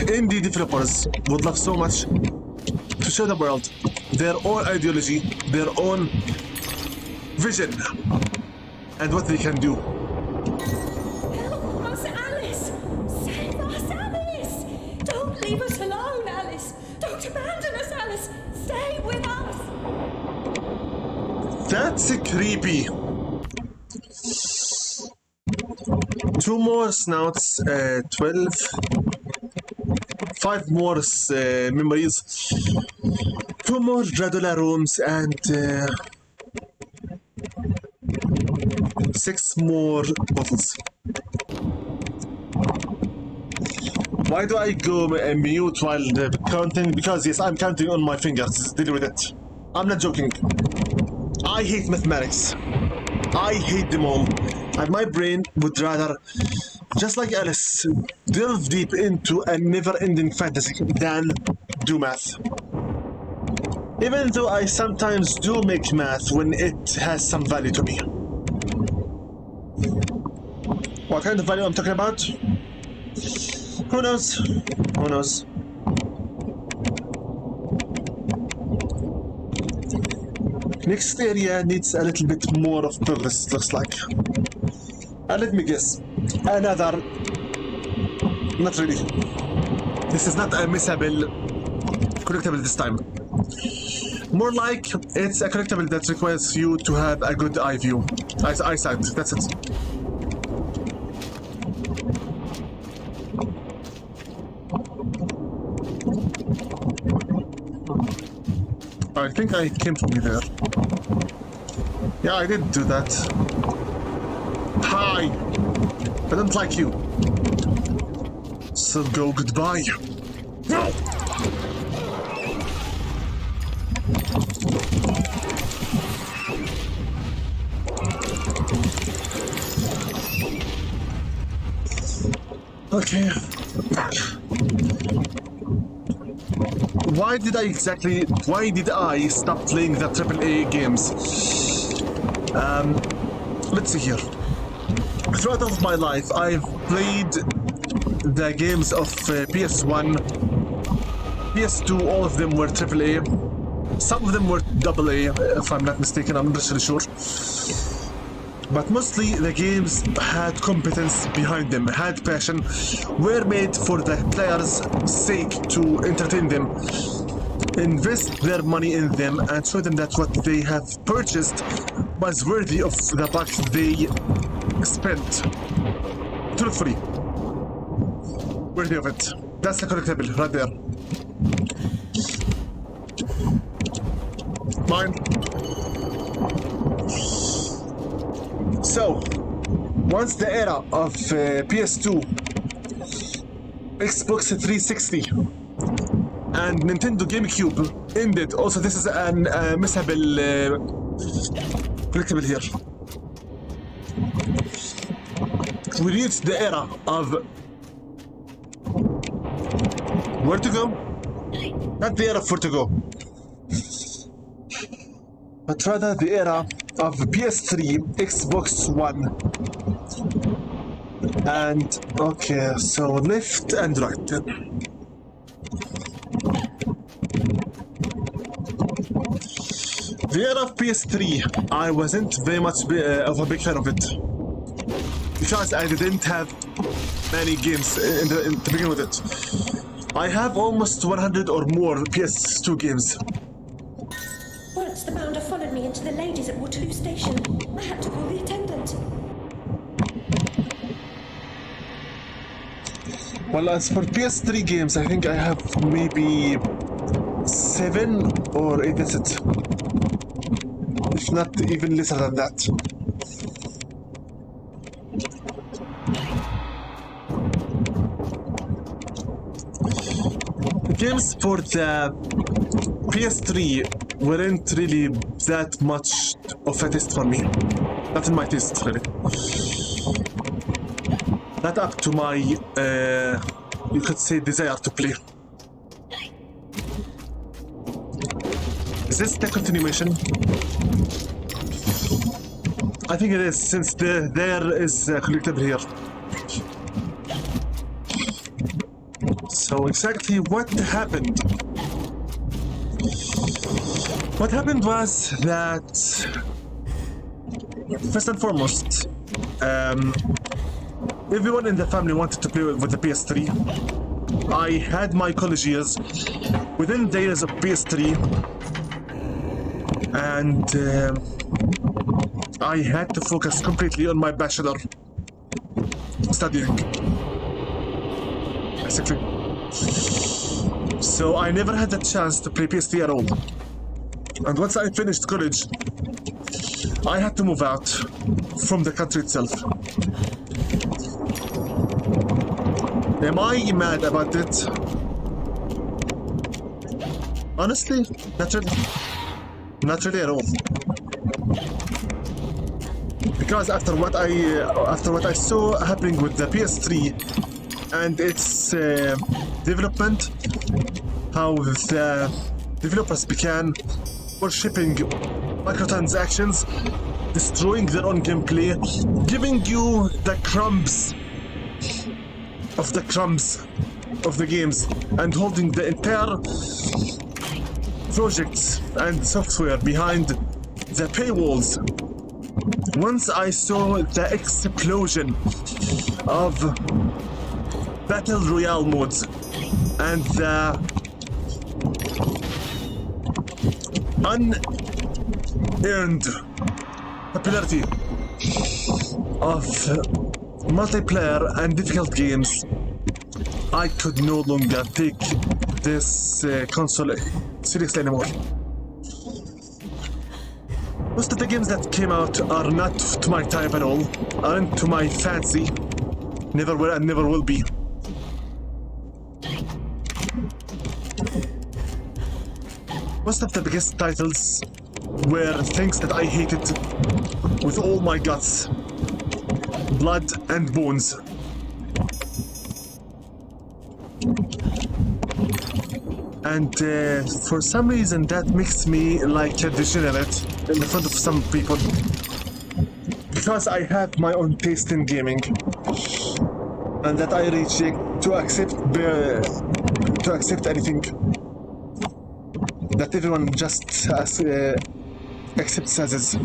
indie developers would love so much to show the world their own ideology, their own vision, and what they can do. Help us, Alice! Save us, Alice! Don't leave us alone, Alice! Don't abandon us, Alice! Stay with us! That's creepy. 2 more snouts, 12. 5 more memories. 2 more Dracula rooms and 6 more bottles. Why do I go mute while counting? Because yes, I'm counting on my fingers. Deal with it. I'm not joking. I hate mathematics. I hate them all. And my brain would rather, just like Alice, delve deep into a never-ending fantasy than do math. Even though I sometimes do make math when it has some value to me. What kind of value I'm talking about? Who knows? Who knows? Next area needs a little bit more of progress, looks like. Let me guess. Another... Not really. This is not a missable collectible this time. More like it's a collectible that requires you to have a good eye view. Eyesight, that's it. I think I came from there. Yeah, I did do that. Hi! I don't like you. So go goodbye. No! Okay. Why did I stop playing the AAA games? Let's see here. Throughout all of my life, I've played the games of PS1, PS2, all of them were AAA. Some of them were AA, if I'm not mistaken, I'm not really sure. But mostly the games had competence behind them, had passion, were made for the players' sake to entertain them, invest their money in them, and show them that what they have purchased was worthy of the buck they spent. Truthfully, worthy of it. That's the collectible right there. Mine. So, once the era of PS2, Xbox 360, and Nintendo GameCube ended, also this is an missable collectible here. We reached the era of where to go? Not the era for to go, but rather the era of PS3, Xbox One, and okay, so left and right. The era of PS3, I wasn't very much of a big fan of it because I didn't have many games in to begin with it. I have almost 100 or more PS2 games. Once the bounder followed me into the ladies at Waterloo Station. I had to call the attendant. Well, as for PS3 games, I think I have maybe 7 or 8, that's it. If not even lesser than that. Games for the PS3 weren't really that much of a taste for me. Not in my taste, really. Not up to my, you could say, desire to play. Is this the continuation? I think it is, since there is a collectible here. So exactly what happened? What happened was that, first and foremost, everyone in the family wanted to play with the PS3. I had my college years within days of PS3, and I had to focus completely on my bachelor studying, basically. So I never had the chance to play PS3 at all. And once I finished college, I had to move out from the country itself. Am I mad about it? Honestly, not really. Not really at all. Because after what I saw happening with the PS3 and its development, how the developers began worshipping microtransactions, destroying their own gameplay, giving you the crumbs of the games, and holding the entire projects and software behind the paywalls. Once I saw the explosion of Battle Royale modes and the unearned popularity of multiplayer and difficult games, I could no longer take this console seriously anymore. Most of the games that came out are not to my type at all, aren't to my fancy, never were and never will be. Most of the biggest titles were things that I hated with all my guts, blood and bones. And for some reason that makes me like a degenerate in the front of some people. Because I have my own taste in gaming. And that I reject to accept anything that everyone just accepts as is.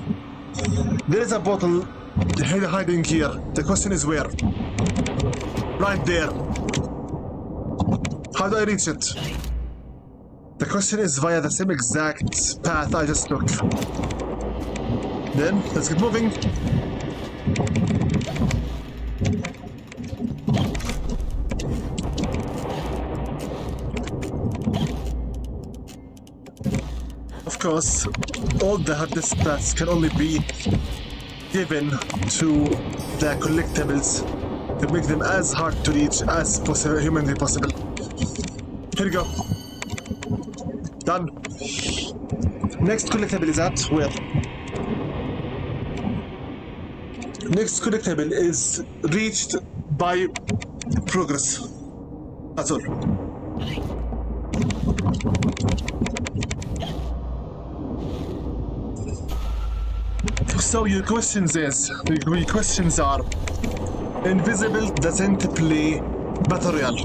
There is a bottle hiding here. The question is where? Right there. How do I reach it? The question is via the same exact path I just took. Then, let's get moving. Of course, all the hardest paths can only be given to the collectibles to make them as hard to reach as humanly possible. Here we go. Done. Next collectible is at where? Next collectible is reached by progress. That's all. So your questions are: Invisible doesn't play Battle Royale.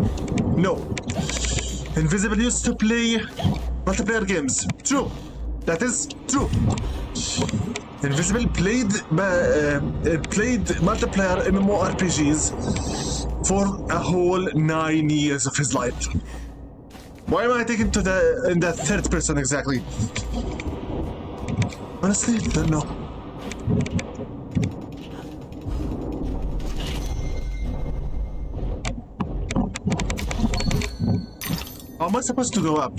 No. Invisible used to play multiplayer games. True. That is true. Invisible played multiplayer MMORPGs for a whole 9 years of his life. Why am I taken to in the third person exactly? Honestly, don't know. How am I supposed to go up?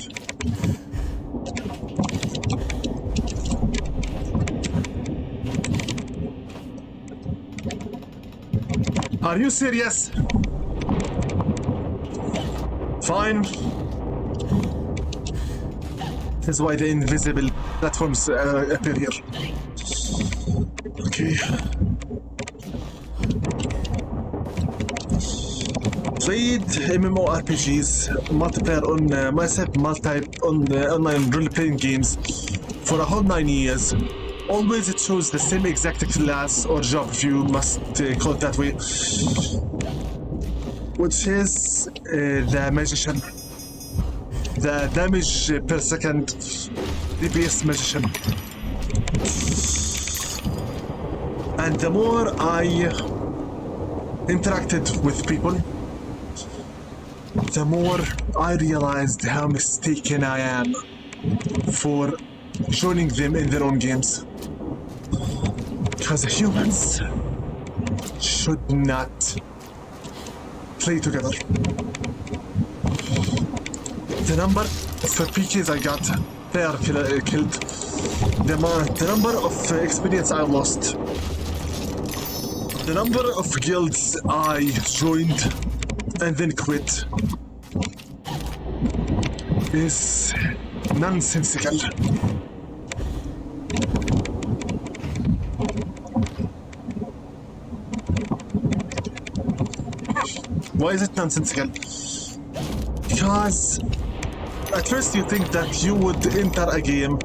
Are you serious? Fine. This is why the invisible platforms appear here. Okay. Played MMORPGs, multiplayer on myself, online role-playing games for a whole 9 years. Always it shows the same exact class or job, if you must call it that way, which is the magician, the damage per second DPS magician. And the more I interacted with people, the more I realized how mistaken I am for joining them in their own games. Because humans should not play together. The number of PKs I got, player killed, the number of experience I lost, the number of guilds I joined and then quit is nonsensical. Why is it nonsensical? Because at first you think that you would enter a game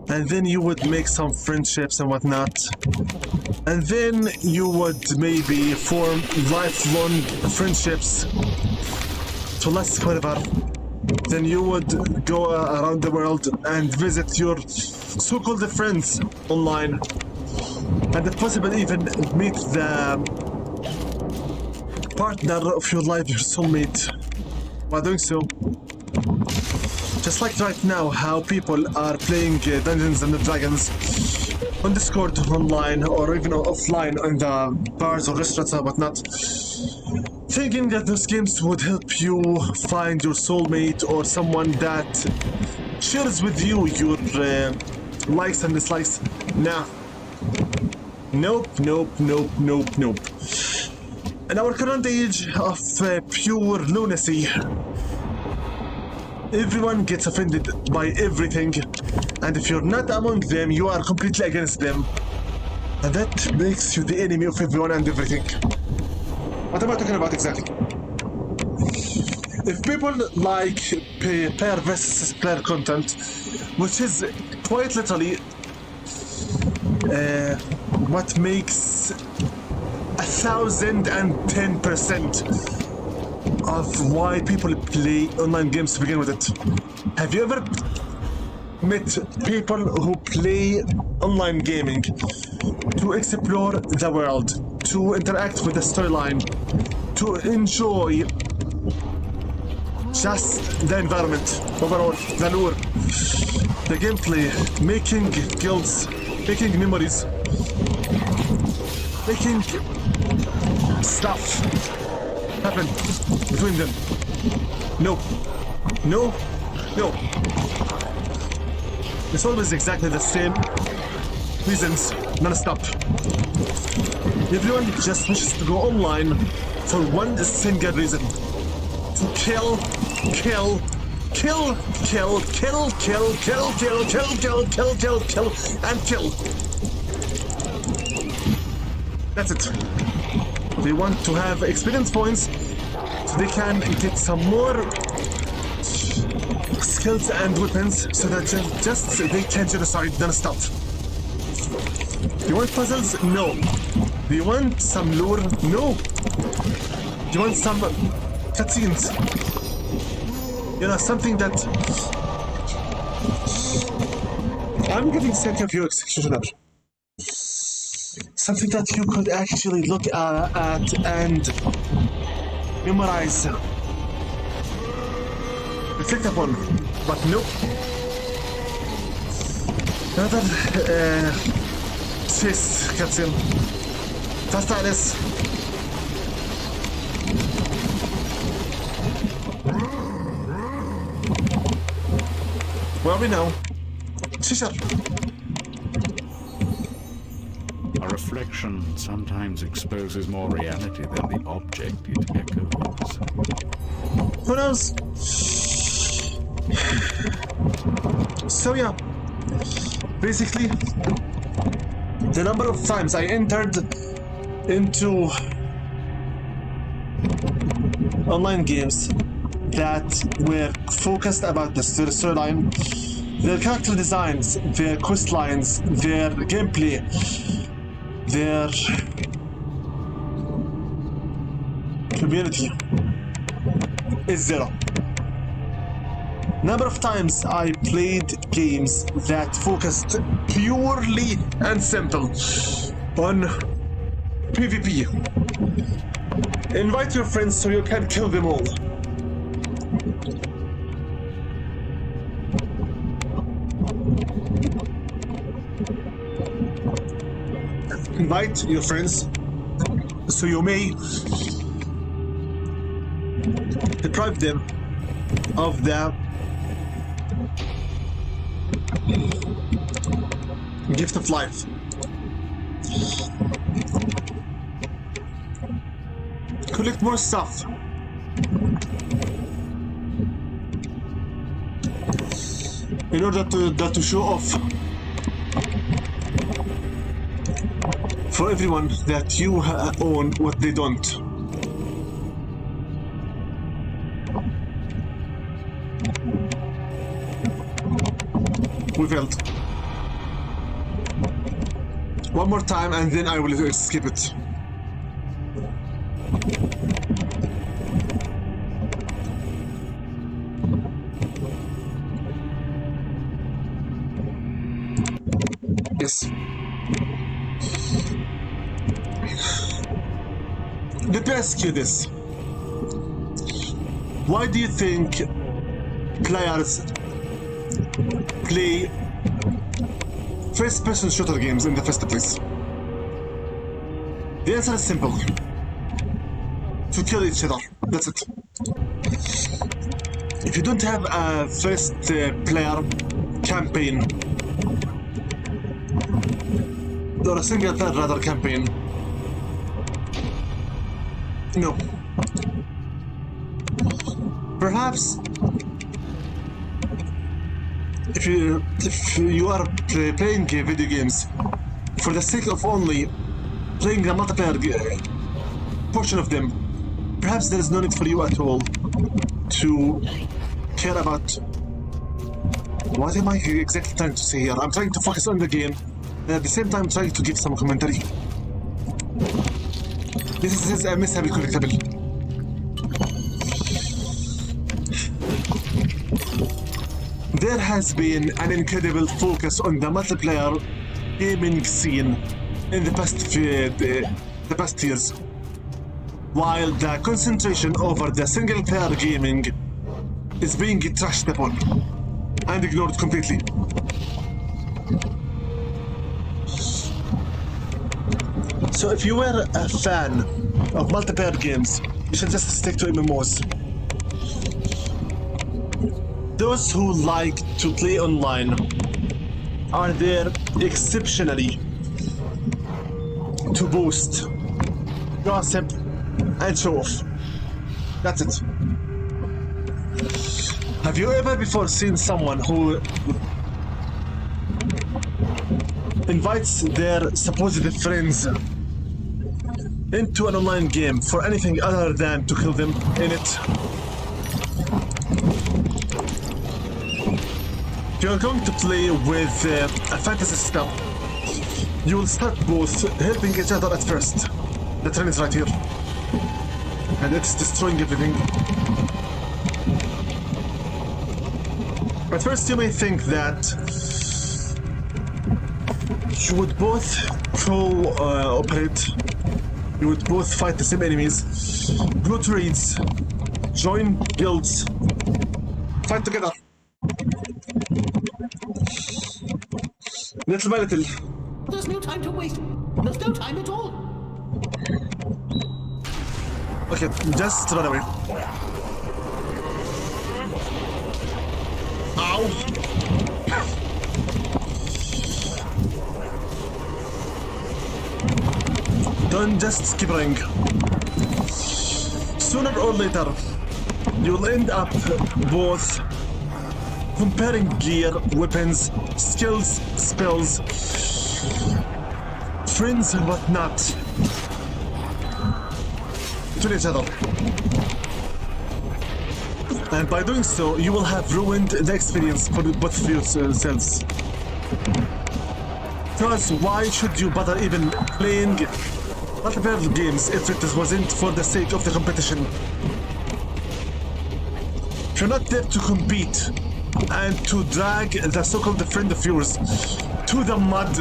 and then you would make some friendships and whatnot, and then you would maybe form lifelong friendships to last forever. Then you would go around the world and visit your so-called friends online, and if possible even meet the partner of your life, your soulmate, while doing so. Just like right now, how people are playing Dungeons and Dragons on Discord online or even offline in the bars or restaurants or whatnot, thinking that those games would help you find your soulmate or someone that shares with you your likes and dislikes. Nah. Nope. In our current age of pure lunacy, everyone gets offended by everything, and if you're not among them, you are completely against them. And that makes you the enemy of everyone and everything. What am I talking about exactly? If people like player versus player content, which is quite literally what makes 1,010% of why people play online games to begin with it. Have you ever met people who play online gaming to explore the world, to interact with the storyline, to enjoy just the environment overall, the lore, the gameplay, making guilds, making memories, making stuff happen between them? No. It's always exactly the same reasons, non-stop. Everyone just wishes to go online for one single reason: to kill, and kill. That's it. They want to have experience points so they can get some more skills and weapons so that just they can genocide non-stop. You want puzzles? No. Do you want some lore? No. Do you want some cutscenes? You know, something that... I'm getting sick of you, Executioner. Something that you could actually look at and memorize, reflect upon, but nope. Another chase cutscene. Fast Alice. Where are we now? Shisha. A reflection sometimes exposes more reality than the object it echoes. Who knows? So yeah, Basically, the number of times I entered into online games that were focused about the storyline, their character designs, their quest lines, their gameplay, their community is zero. Number of times I played games that focused purely and simple on PvP. Invite your friends so you can kill them all. Invite your friends so you may deprive them of the gift of life. Collect more stuff. In order to show off for everyone that you own what they don't. We failed. One more time and then I will skip it. Yes. Let me ask you this. Why do you think players play first-person shooter games in the first place? The answer is simple. To kill each other. That's it. If you don't have a first-player campaign, or a single-player rather campaign, no. Perhaps if you are playing video games for the sake of only playing the multiplayer portion of them, perhaps there is no need for you at all to care about what am I exactly trying to say here. I'm trying to focus on the game and at the same time trying to give some commentary. This is a mishappy collectible. There has been an incredible focus on the multiplayer gaming scene in the past years, while the concentration over the single-player gaming is being trashed upon and ignored completely. So if you were a fan of multiplayer games, you should just stick to MMOs. Those who like to play online are there exceptionally to boost, gossip, and show off. That's it. Have you ever before seen someone who invites their supposed friends into an online game for anything other than to kill them in it? If you're going to play with a fantasy system, you will start both helping each other at first. The train is right here. And it's destroying everything. At first you may think that you would both cooperate, you would both fight the same enemies, go to raids, join guilds, fight together. Little by little. There's no time to waste. There's no time at all. Okay, just run away. Ow! Don't just keep running. Sooner or later, you'll end up both comparing gear, weapons, skills, spells, friends and whatnot to each other. And by doing so, you will have ruined the experience for both of yourselves. Because why should you bother even playing multiplayer games if it wasn't for the sake of the competition? If you're not there to compete and to drag the so-called friend of yours to the mud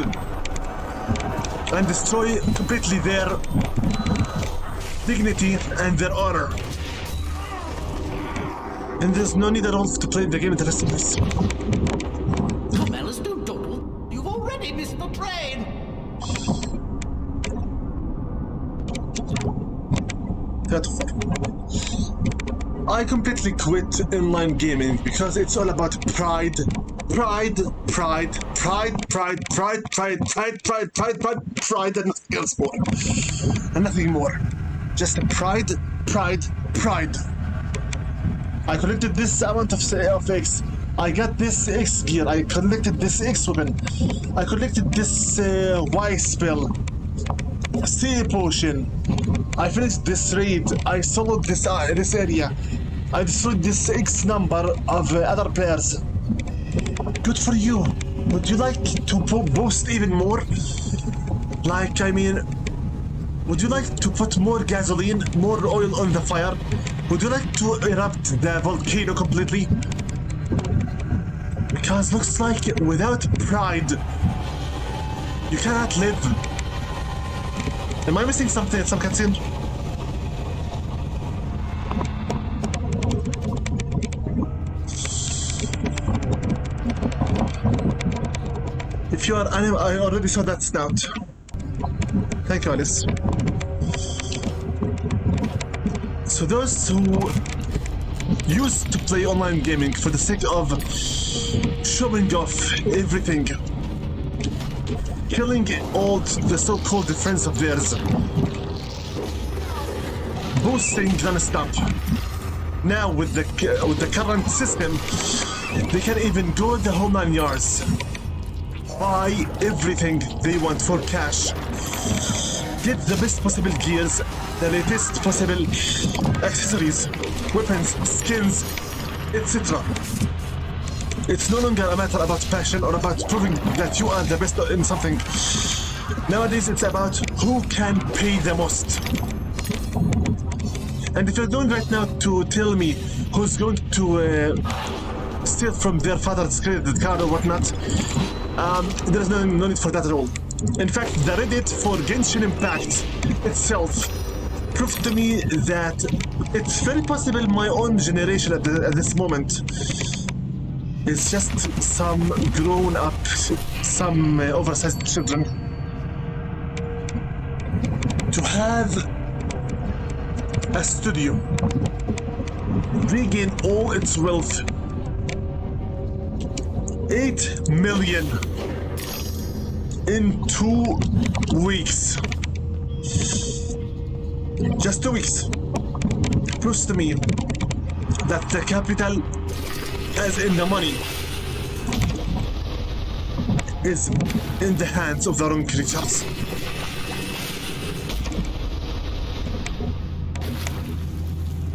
and destroy completely their dignity and their honor, and there's no need at all to play the game in the rest of this. Come, Alice, don't dawdle. You've already missed the train. I completely quit inline gaming because it's all about pride. Pride, and nothing else more. And nothing more. Just pride. I collected this amount of X. I got this X gear. I collected this X weapon. I collected this Y spell. C potion. I finished this raid. I sold this area. I destroyed this X number of other players. Good for you. Would you like to boast even more? Like, I mean, would you like to put more gasoline, more oil on the fire? Would you like to erupt the volcano completely? Because looks like without pride, you cannot live. Am I missing something? Some cutscene? If you are anime, I already saw that snout. Thank you, Alice. So those who used to play online gaming for the sake of showing off everything, killing all the so-called friends of theirs, boosting non-stop. Now with the current system, they can even go the whole 9 yards. Buy everything they want for cash. Get the best possible gears, the latest possible accessories, weapons, skins, etc. It's no longer a matter about passion or about proving that you are the best in something. Nowadays it's about who can pay the most. And if you're going right now to tell me who's going to steal from their father's credit card or whatnot, there's no need for that at all. In fact, the Reddit for Genshin Impact itself proved to me that it's very possible my own generation at this moment is just some grown-up, some oversized children. To have a studio regain all its wealth, 8 million in 2 weeks. Just 2 weeks proves to me that the capital, as in the money, is in the hands of the wrong creatures.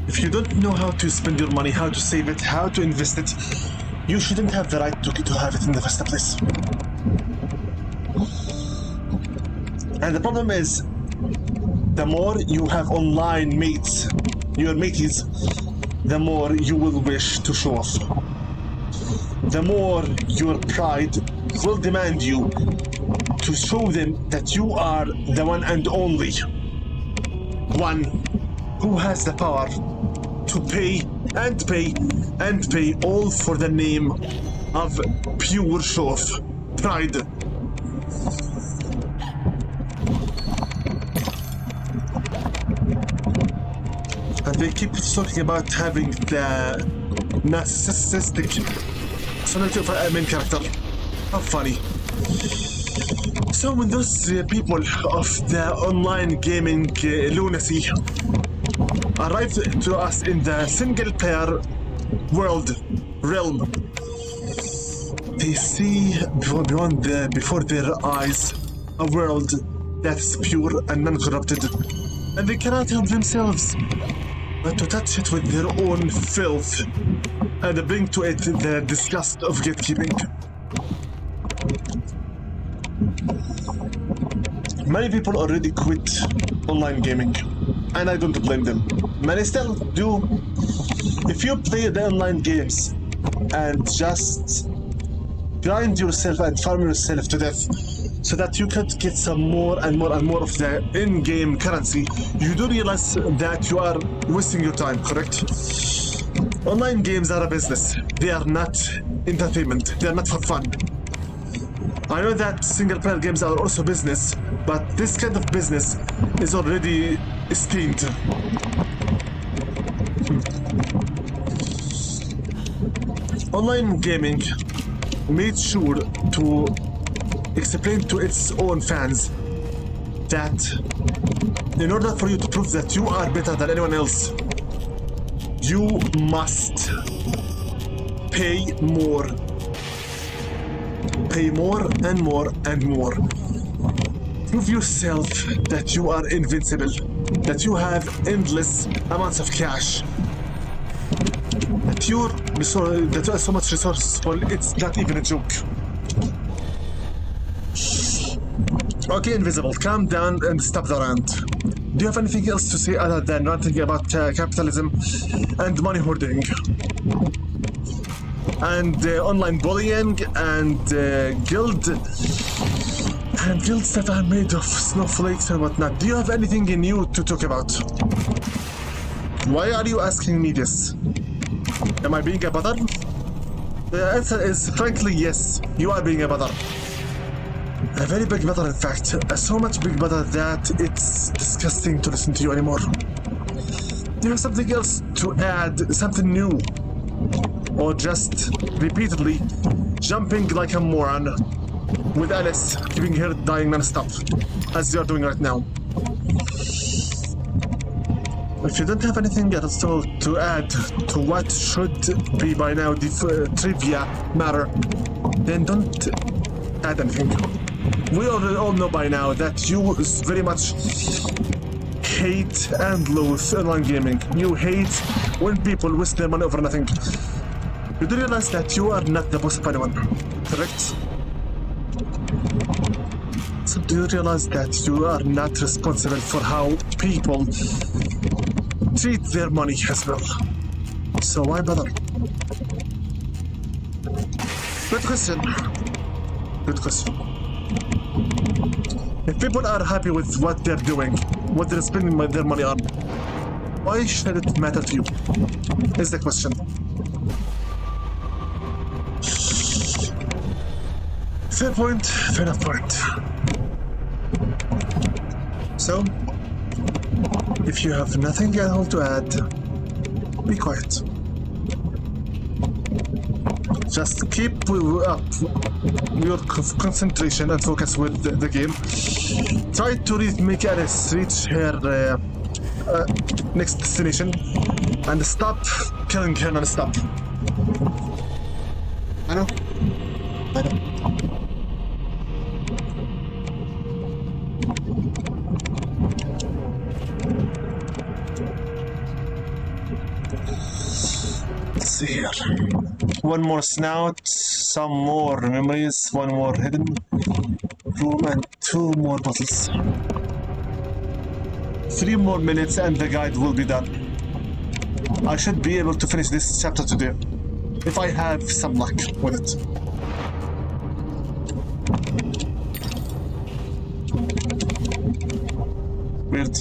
If you don't know how to spend your money, how to save it, how to invest it, you shouldn't have the right to have it in the first place. And the problem is, the more you have online mates, your mateys, the more you will wish to show off. The more your pride will demand you to show them that you are the one and only one who has the power to pay and pay and pay, all for the name of pure show-off, pride. And they keep talking about having the narcissistic personality of a main character. How funny. So when those people of the online gaming lunacy arrive to us in the single player realm, They see before their eyes a world that is pure and non-corrupted, and they cannot help themselves but to touch it with their own filth and bring to it the disgust of gatekeeping. Many people already quit online gaming, and I don't blame them. Many still do. If you play the online games and just grind yourself and farm yourself to death so that you could get some more and more and more of the in-game currency, you do realize that you are wasting your time, correct? Online games are a business. They are not entertainment. They are not for fun. I know that single-player games are also business, but this kind of business is already esteemed. Online gaming made sure to explain to its own fans that in order for you to prove that you are better than anyone else, you must pay more. Pay more and more and more. Prove yourself that you are invincible, that you have endless amounts of cash, that you are so much resourceful, it's not even a joke. Okay, Invisible, calm down and stop the rant. Do you have anything else to say other than ranting about capitalism and money hoarding? And online bullying and guilds that are made of snowflakes and whatnot. Do you have anything new to talk about? Why are you asking me this? Am I being a bother? The answer is frankly yes, you are being a bother. A very big bother, in fact. So much big bother that it's disgusting to listen to you anymore. Do you have something else to add? Something new? Or just repeatedly jumping like a moron with Alice, keeping her dying non-stop, as you're doing right now? If you don't have anything else to add to what should be by now the trivia matter, then don't add anything. We all know by now that you very much hate and loathe online gaming. You hate when people waste their money over nothing. You do realize that you are not the boss of anyone, correct? So do you realize that you are not responsible for how people treat their money as well? So why bother? Good question. Good question. If people are happy with what they're doing, what they're spending their money on, why should it matter to you? Is the question. Fair point, fair enough point. So, if you have nothing at all to add, be quiet. Just keep up your concentration and focus with the game. Try to make Alice reach her next destination and stop killing her non-stop. I know. Let's see here. One more snout, some more memories, one more hidden room, and 2 more bottles. 3 more minutes and the guide will be done. I should be able to finish this chapter today, if I have some luck with it. Weird.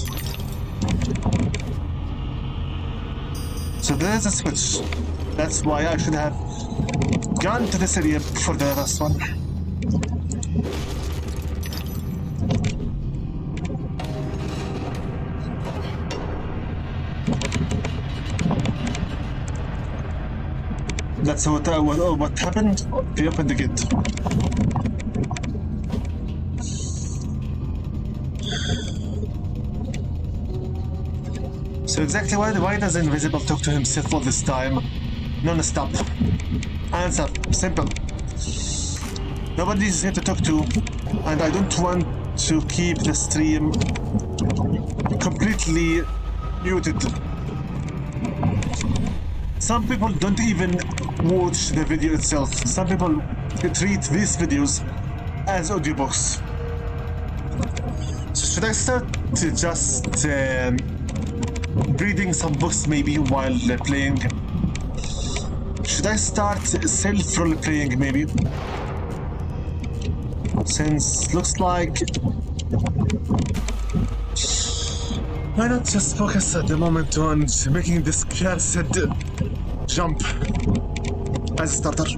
So there's a switch. That's why I should have gone to this area for the last one. That's what happened. They opened the gate. So exactly why does Invisible talk to himself all this time? Non-stop. Answer. Simple. Nobody's here to talk to, and I don't want to keep the stream completely muted. Some people don't even watch the video itself. Some people treat these videos as audiobooks. So should I start to just reading some books maybe while playing? Should I start self-role playing maybe? Since looks like... Why not just focus at the moment on making this cursed jump as a starter?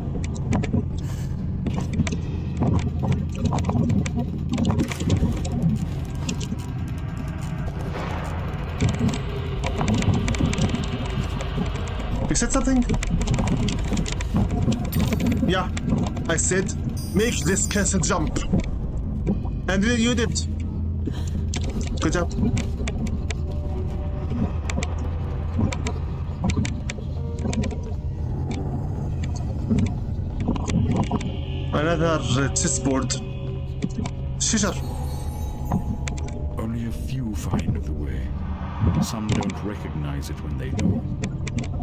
You said something? Yeah, I said make this cursed jump. And you did. Good job. Another chessboard. Shisha. Only a few find the way. Some don't recognize it when they do.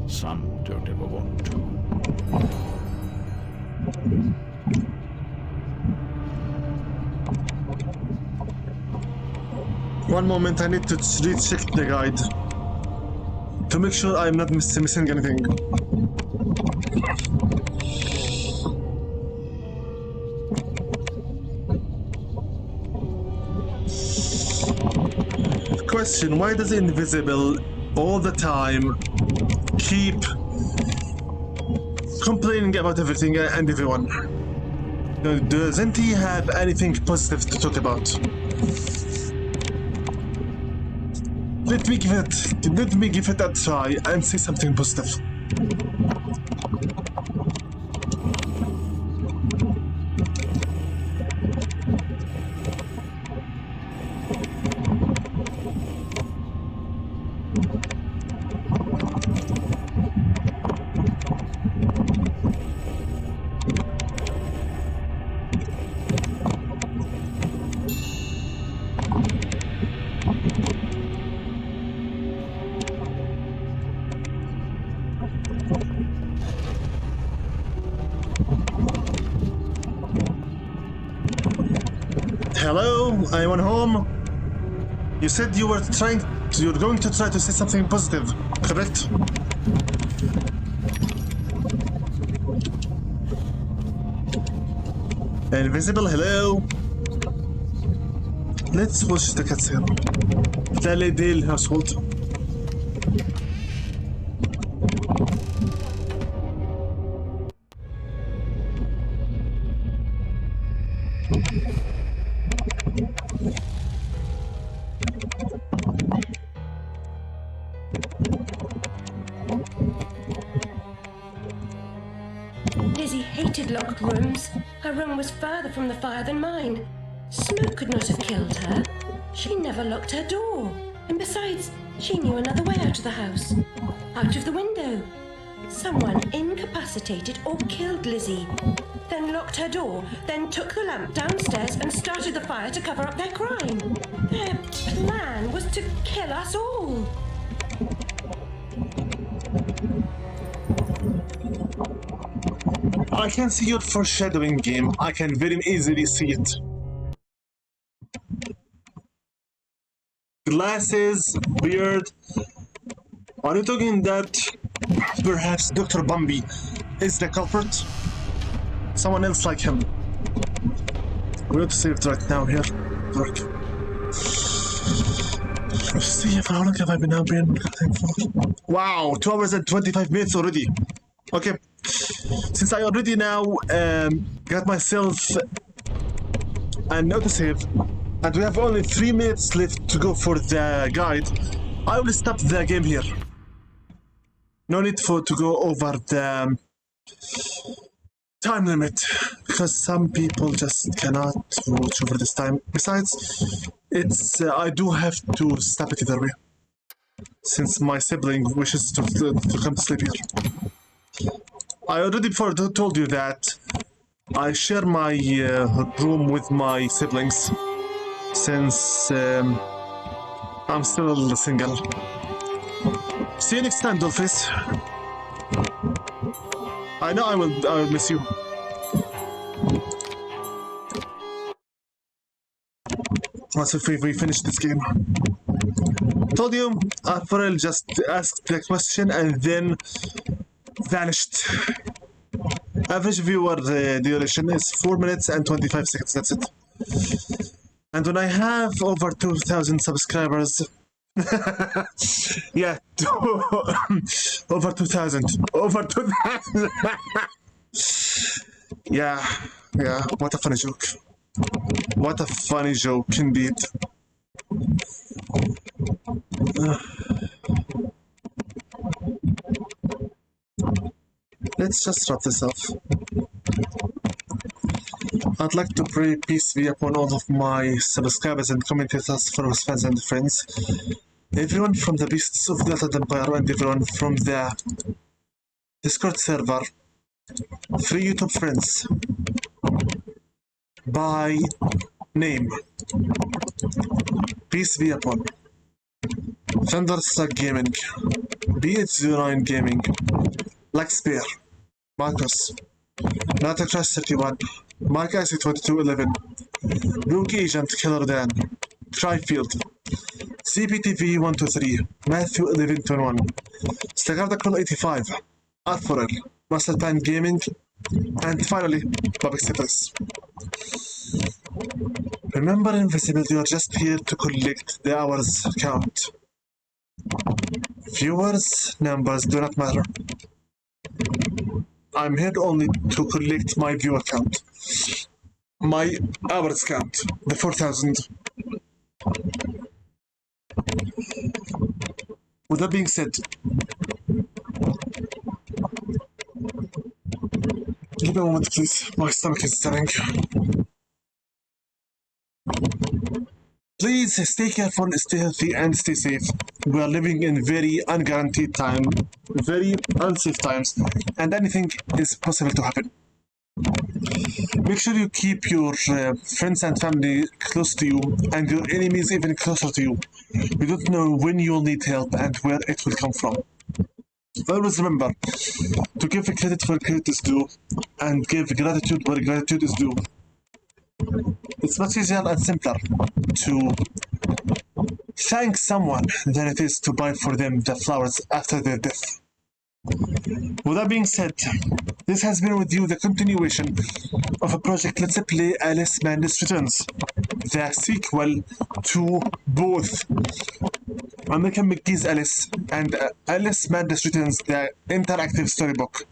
Some don't ever want to. One moment, I need to recheck the guide to make sure I'm not missing anything. Question, why does Invisible all the time keep complaining about everything and everyone? Doesn't he have anything positive to talk about? Let me give it a try and say something positive. Hello, anyone home? You said you're going to try to say something positive, correct? Invisible, hello? Let's watch the cutscene. The Lady household. Lizzie hated locked rooms. Her room was further from the fire than mine. Smoke could not have killed her. She never locked her door. And besides, she knew another way out of the house. Out of the window. Someone incapacitated or killed Lizzie. Then locked her door, then took the lamp downstairs and started the fire to cover up their crime. Their plan was to kill us all. I can see your foreshadowing game. I can very easily see it. Glasses, beard. Are you talking that perhaps Dr. Bumby is the culprit? Someone else like him. We have to save it right now here. Look. Let's see if how long have I been now been for? Wow, 2 hours and 25 minutes already. Okay. Since I already now got myself a note to save, and we have only 3 minutes left to go for the guide, I will stop the game here. No need to go over the time limit, because some people just cannot watch over this time. Besides, I do have to stop it either way, since my sibling wishes to come to sleep here. I already told you that I share my room with my siblings since I'm still single. See you next time, Dollface. I know I will miss you. Let's see if we finish this game. Told you, Farrell just asked the question and then vanished. Average viewer duration is 4 minutes and 25 seconds, that's it. And when I have over 2,000 subscribers, yeah, over 2,000. Over 2,000. Yeah, what a funny joke. What a funny joke indeed. Let's just wrap this up. I'd like to pray peace be upon all of my subscribers and commentators, followers, fans, and friends. Everyone from the Beasts of the Altered Empire and everyone from the Discord server. 3 YouTube friends. By name. Peace be upon Thunderstruck Gaming, BH09 Gaming, Laxbear, Marcus, Natacrash31, Mike IC2211, Rogue Agent Killer Dan, Cryfield, CPTV123, Matthew 1121, Stagarda Call 85, Arthurel, Master Pan Gaming, and finally, Public Status. Remember, Invisible, you are just here to collect the hours count. Viewers' numbers do not matter. I'm here only to collect my viewer count. My hours count, the 4,000. With that being said, give me a moment, please. My stomach is stirring. Please stay careful, stay healthy, and stay safe. We are living in very unguaranteed time, very unsafe times, and anything is possible to happen. Make sure you keep your friends and family close to you, and your enemies even closer to you. You don't know when you'll need help and where it will come from. Always remember to give credit where credit is due, and give gratitude where gratitude is due. It's much easier and simpler to thank someone than it is to buy for them the flowers after their death. With that being said, this has been with you the continuation of a project Let's Play Alice Madness Returns, the sequel to both American McGee's Alice and Alice Madness Returns, the interactive storybook,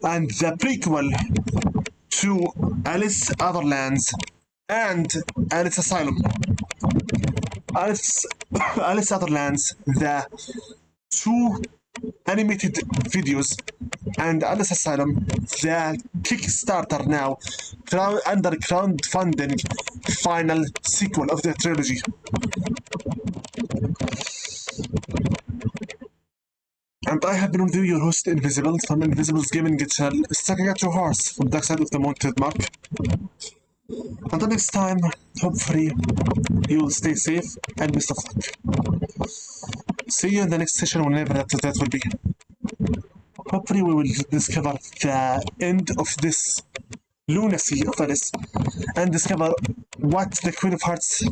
and the prequel to Alice Otherlands and Alice Asylum. Alice Otherlands, the 2 animated videos, and Alice Asylum, the Kickstarter now, under crowdfunding final sequel of the trilogy. And I have been with you, your host Invisible, from Invisible's Gaming Channel, sticking at your horse from Dark Side of the Moon trademark. Until next time, hopefully you will stay safe and best of luck. See you in the next session, whenever that will be. Hopefully we will discover the end of this lunacy of Alice and discover what the Queen of Hearts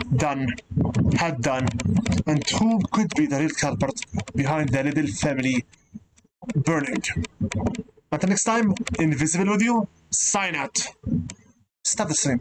had done, and who could be the real culprit behind the little family burning. Until next time, Invisible with you, sign out. Stop the stream.